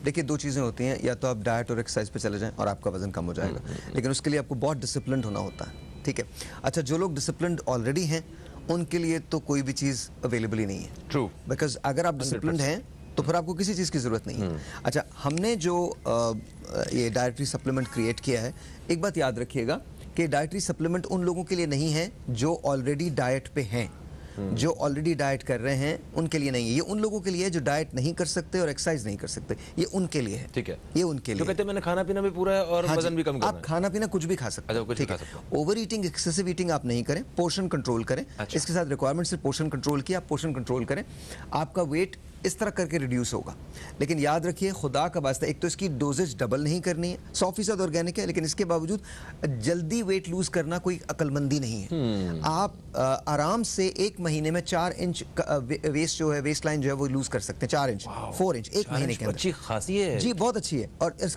देखिए, दो चीज़ें होती हैं, या तो आप डाइट और एक्सरसाइज पे चले जाएं और आपका वज़न कम हो जाएगा, लेकिन उसके लिए आपको बहुत डिसिप्लिन होना होता है। ठीक है। अच्छा, जो लोग डिसिप्लिन ऑलरेडी हैं उनके लिए तो कोई भी चीज़ अवेलेबल ही नहीं है। ट्रू। बिकॉज अगर आप डिसिप्लिन हैं तो फिर आपको किसी चीज़ की ज़रूरत नहीं है। अच्छा, हमने जो ये डाइटरी सप्लीमेंट क्रिएट किया है, एक बात याद रखिएगा कि डाइटरी सप्लीमेंट उन लोगों के लिए नहीं है जो ऑलरेडी डाइट पे हैं। जो ऑलरेडी डाइट कर रहे हैं उनके लिए नहीं है। ये उन लोगों के लिए है जो डाइट नहीं कर सकते और एक्सरसाइज नहीं कर सकते। ये उनके लिए है। ठीक है, ये उनके लिए। तो कहते हैं मैंने खाना पीना भी पूरा है और वजन भी कम करना है। आप खाना पीना कुछ भी खा सकते हैं। ठीक है। ओवर ईटिंग, एक्सेसिव ईटिंग आप नहीं करें, पोर्शन कंट्रोल करें। इसके साथ रिक्वायरमेंट से पोर्शन कंट्रोल किया, आप पोर्शन कंट्रोल करें, आपका वेट इस तरह करके रिड्यूस होगा। लेकिन याद रखिए, खुदा का वास्ता, एक तो इसकी डोजेज डबल नहीं करनी है। 100% ऑर्गेनिक है, लेकिन इसके बावजूद जल्दी वेट लूज करना कोई अक्लमंदी नहीं है। आप आराम से 1 महीने में 4 इंच वेस्ट जो है, वेस्ट लाइन जो है वो लूज कर सकते हैं। 4 इंच, 4 इंच 1 महीने के अंदर। अच्छी खासी है जी, बहुत अच्छी है।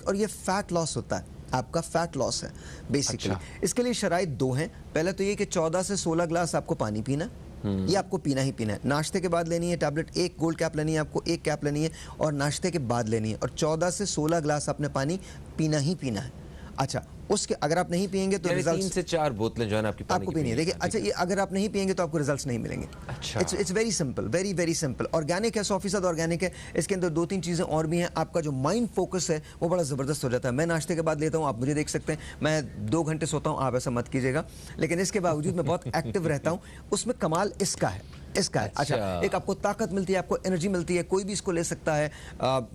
और ये फैट लॉस होता है, आपका फैट लॉस है बेसिकली। इसके लिए शराइत 2 हैं। पहले तो ये कि 14 से 16 ग्लास आपको पानी पीना, ये आपको पीना ही पीना है। नाश्ते के बाद लेनी है टैबलेट, 1 गोल्ड कैप लेनी है आपको, 1 कैप लेनी है और नाश्ते के बाद लेनी है। और 14 से 16 ग्लास आपने पानी पीना ही पीना है। अच्छा, उसके अगर आप नहीं पिएंगे तो रिजल्ट्स 3 से 4 बोतलें जो है ना आपको पीनी है। देखिए, अच्छा, ये अगर आप नहीं पिएंगे तो आपको रिजल्ट्स नहीं मिलेंगे। अच्छा, it's very simple, very very simple. Organic है, 100% ऑर्गेनिक है। इसके अंदर 2-3 चीज़ें और भी हैं। आपका जो माइंड फोकस है वो बड़ा ज़बरदस्त हो जाता है। मैं नाश्ते के बाद लेता हूँ, आप मुझे देख सकते हैं, मैं 2 घंटे सोता हूँ, आप ऐसा मत कीजिएगा। लेकिन इसके बावजूद मैं बहुत एक्टिव रहता हूँ। उसमें कमाल इसका है इसका है। अच्छा, एक आपको ताकत मिलती है, आपको एनर्जी मिलती है, कोई भी इसको ले सकता है,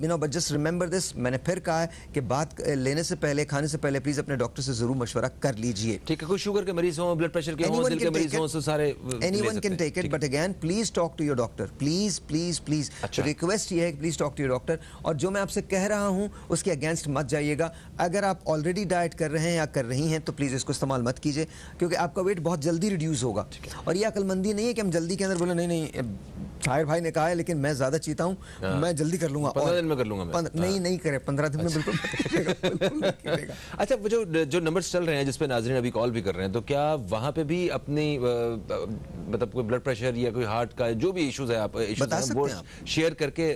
you know, but just remember this, मैंने फिर कहा है कि बात लेने से पहले, खाने से पहले प्लीज अपने डॉक्टर से जरूर मशवरा कर लीजिए। ठीक है, कोई शुगर के मरीज हो, ब्लड प्रेशर के हो, दिल के मरीज हो, तो सारे anyone can take it, but again please talk to your doctor, please please please. Request ये है कि please talk to your doctor, और जो मैं आपसे कह रहा हूं उसके अगेंस्ट मत जाइएगा। अगर आप ऑलरेडी डाइट कर रहे हैं या कर रही हैं तो प्लीज इसको इस्तेमाल मत कीजिए, क्योंकि आपका वेट बहुत जल्दी रिड्यूस होगा। और ये अक्लमंदी नहीं है कि हम जल्दी के अंदर बोले नहीं नहीं, साहिर भाई ने कहा है लेकिन मैं ज्यादा चीता हूँ, मैं जल्दी कर लूंगा, 15 दिन में कर लूंगा मैं। नहीं करे 15 दिन में बिल्कुल नहीं करेगा। अच्छा, वो जो नंबर्स चल रहे हैं जिस पे नाजरीन अभी कॉल भी कर रहे हैं, तो क्या वहां पे भी अपनी मतलब कोई ब्लड प्रेशर या कोई हार्ट का जो भी इश्यूज है, आप बता सकते हैं, आप शेयर करके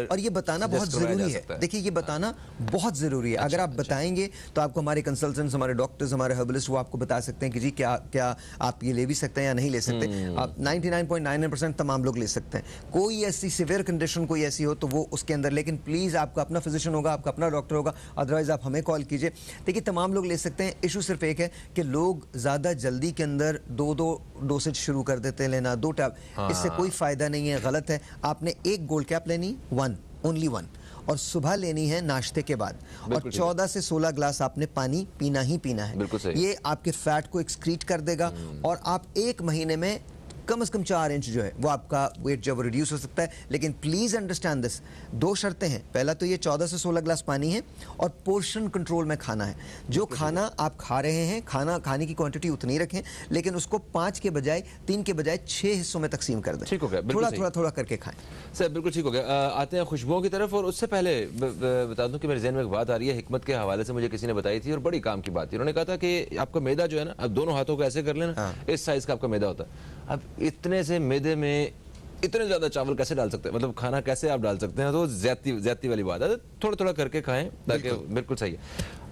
और ये बताना बहुत जरूरी है। देखिए, ये बताना बहुत जरूरी है। अगर आप बताएंगे तो आपको हमारे कंसल्टेंट्स, हमारे डॉक्टर्स, हमारे हर्बलिस्ट वो आपको बता सकते हैं कि जी क्या क्या आप ये ले भी सकते हैं या नहीं ले सकते। आप 99.99% तमाम लोग ले सकते हैं। कोई ऐसी सिवियर कंडीशन कोई ऐसी हो तो वो उसके अंदर, लेकिन प्लीज आपका अपना फिजिशियन होगा, आपका अपना डॉक्टर होगा, अदरवाइज आप हमें कॉल कीजिए। देखिए, तमाम लोग ले सकते हैं। इशू सिर्फ एक है कि लोग ज्यादा जल्दी के अंदर दो डोसेज शुरू कर देते हैं लेना, 2 टैब। इससे कोई फायदा नहीं है, गलत है। आपने एक गोल्ड कैप लेनी, 1 ओनली 1, और सुबह लेनी है नाश्ते के बाद, और 14 से 16 ग्लास आपने पानी पीना ही पीना है। ये आपके फैट को एक्सक्रीट कर देगा, और आप 1 महीने में कम से कम 4 इंच जो है वो आपका वेट जो रिड्यूस हो सकता है। लेकिन प्लीज अंडरस्टैंड दिस, 2 शर्तें हैं। पहला तो ये 14 से 16 ग्लास पानी है, और पोर्शन कंट्रोल में खाना है। जो खाना आप खा रहे हैं, खाने की क्वांटिटी उतनी रखें, लेकिन उसको 5 के बजाय 3 के बजाय 6 हिस्सों में तकसीम कर दें। ठीक हो गया, थोड़ा करके खाएं। सर बिल्कुल ठीक हो गया। आते हैं खुशबुओं की तरफ, और उससे पहले बता दूं कि मेरे ज़हन में एक बात आ रही है, हिकमत के हवाले से मुझे किसी ने बताई थी, और बड़ी काम की बात थी। उन्होंने कहा था कि आपका मैदा जो है ना, आप दोनों हाथों को ऐसे कर लेना, इस साइज का आपका मैदा होता है। अब इतने से मैदे में इतने ज्यादा चावल कैसे डाल सकते हैं, मतलब खाना कैसे आप डाल सकते हैं, तो ज्यादती वाली बात है। थोड़ा थोड़ा करके खाएं, ताकि बिल्कुल सही है।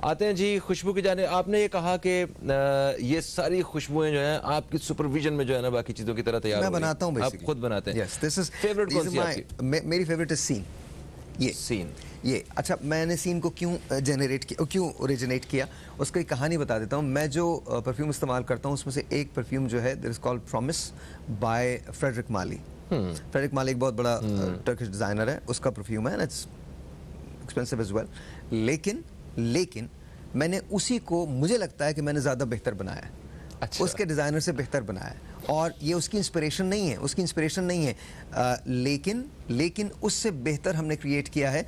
आते हैं जी खुशबू की जाने। आपने ये कहा कि ये सारी खुशबुएं जो हैं आपकी सुपरविजन में जो है ना बाकी चीजों की तरह तैयार मैं बनाता हूं, आप खुद बनाते हैं। फेवरेट कौन सी आपकी? मेरी फेवरेट इज सीन। ये सीन, ये अच्छा, मैंने सीन को क्यों ओरिजिनेट किया, उसकी कहानी बता देता हूँ। मैं जो परफ्यूम इस्तेमाल करता हूँ उसमें से एक परफ्यूम जो है that is called Promise by Frederic Malle. Frederic Malle एक बहुत बड़ा टर्किश डिज़ाइनर है, उसका परफ्यूम है, इट्स एक्सपेंसिव एज वेल। लेकिन मैंने उसी को, मुझे लगता है कि मैंने ज़्यादा बेहतर बनाया है। अच्छा। उसके डिज़ाइनर से बेहतर बनाया है, और ये उसकी इंस्पिरेशन नहीं है, लेकिन उससे बेहतर हमने क्रिएट किया है।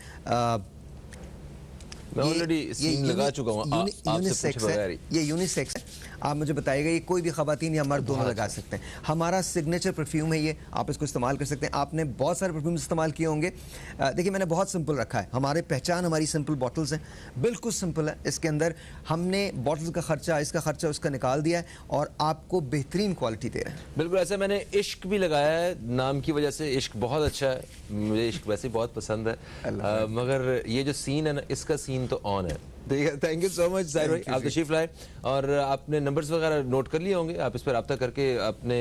मैं ऑलरेडी सीन लगा चुका हूं, यूनिसेक्स है, ये यूनिसेक्स है। आप मुझे बताइएगा, ये कोई भी खवातीन या मर्द दोनों लगा सकते हैं। हमारा सिग्नेचर परफ्यूम है ये, आप इसको इस्तेमाल कर सकते हैं। आपने बहुत सारे परफ्यूम इस्तेमाल किए होंगे। देखिए, मैंने बहुत सिंपल रखा है। हमारी पहचान हमारी सिंपल बॉटल्स हैं, बिल्कुल सिंपल है। इसके अंदर हमने बॉटल्स का खर्चा, इसका खर्चा, उसका निकाल दिया है, और आपको बेहतरीन क्वालिटी दे रहे हैं। बिल्कुल ऐसा। मैंने इश्क भी लगाया है नाम की वजह से। इश्क बहुत अच्छा है, मुझे इश्क वैसे बहुत पसंद है, मगर ये जो सीन है ना, इसका सीन तो ऑन है। Thank you so much Sahir भाई, आप तशरीफ लाए, और आपने नंबर्स वगैरह नोट कर लिए होंगे। आप इस पर रब्ता करके अपने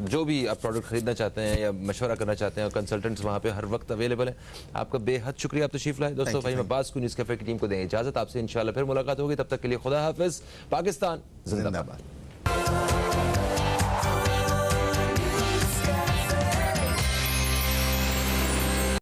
जो भी आप प्रोडक्ट खरीदना चाहते हैं या मशवरा करना चाहते हैं, कंसल्टेंट्स वहाँ पे हर वक्त अवेलेबल है। आपका बेहद शुक्रिया, आप तशरीफ लाए। दोस्तों, फ़हीम अब्बास को न्यूज़ कैफे की टीम को दें इजाज़त। आपसे इंशाल्लाह फिर मुलाकात होगी, तब तक के लिए खुदा हाफिज़। पाकिस्तान जिंदाबाद।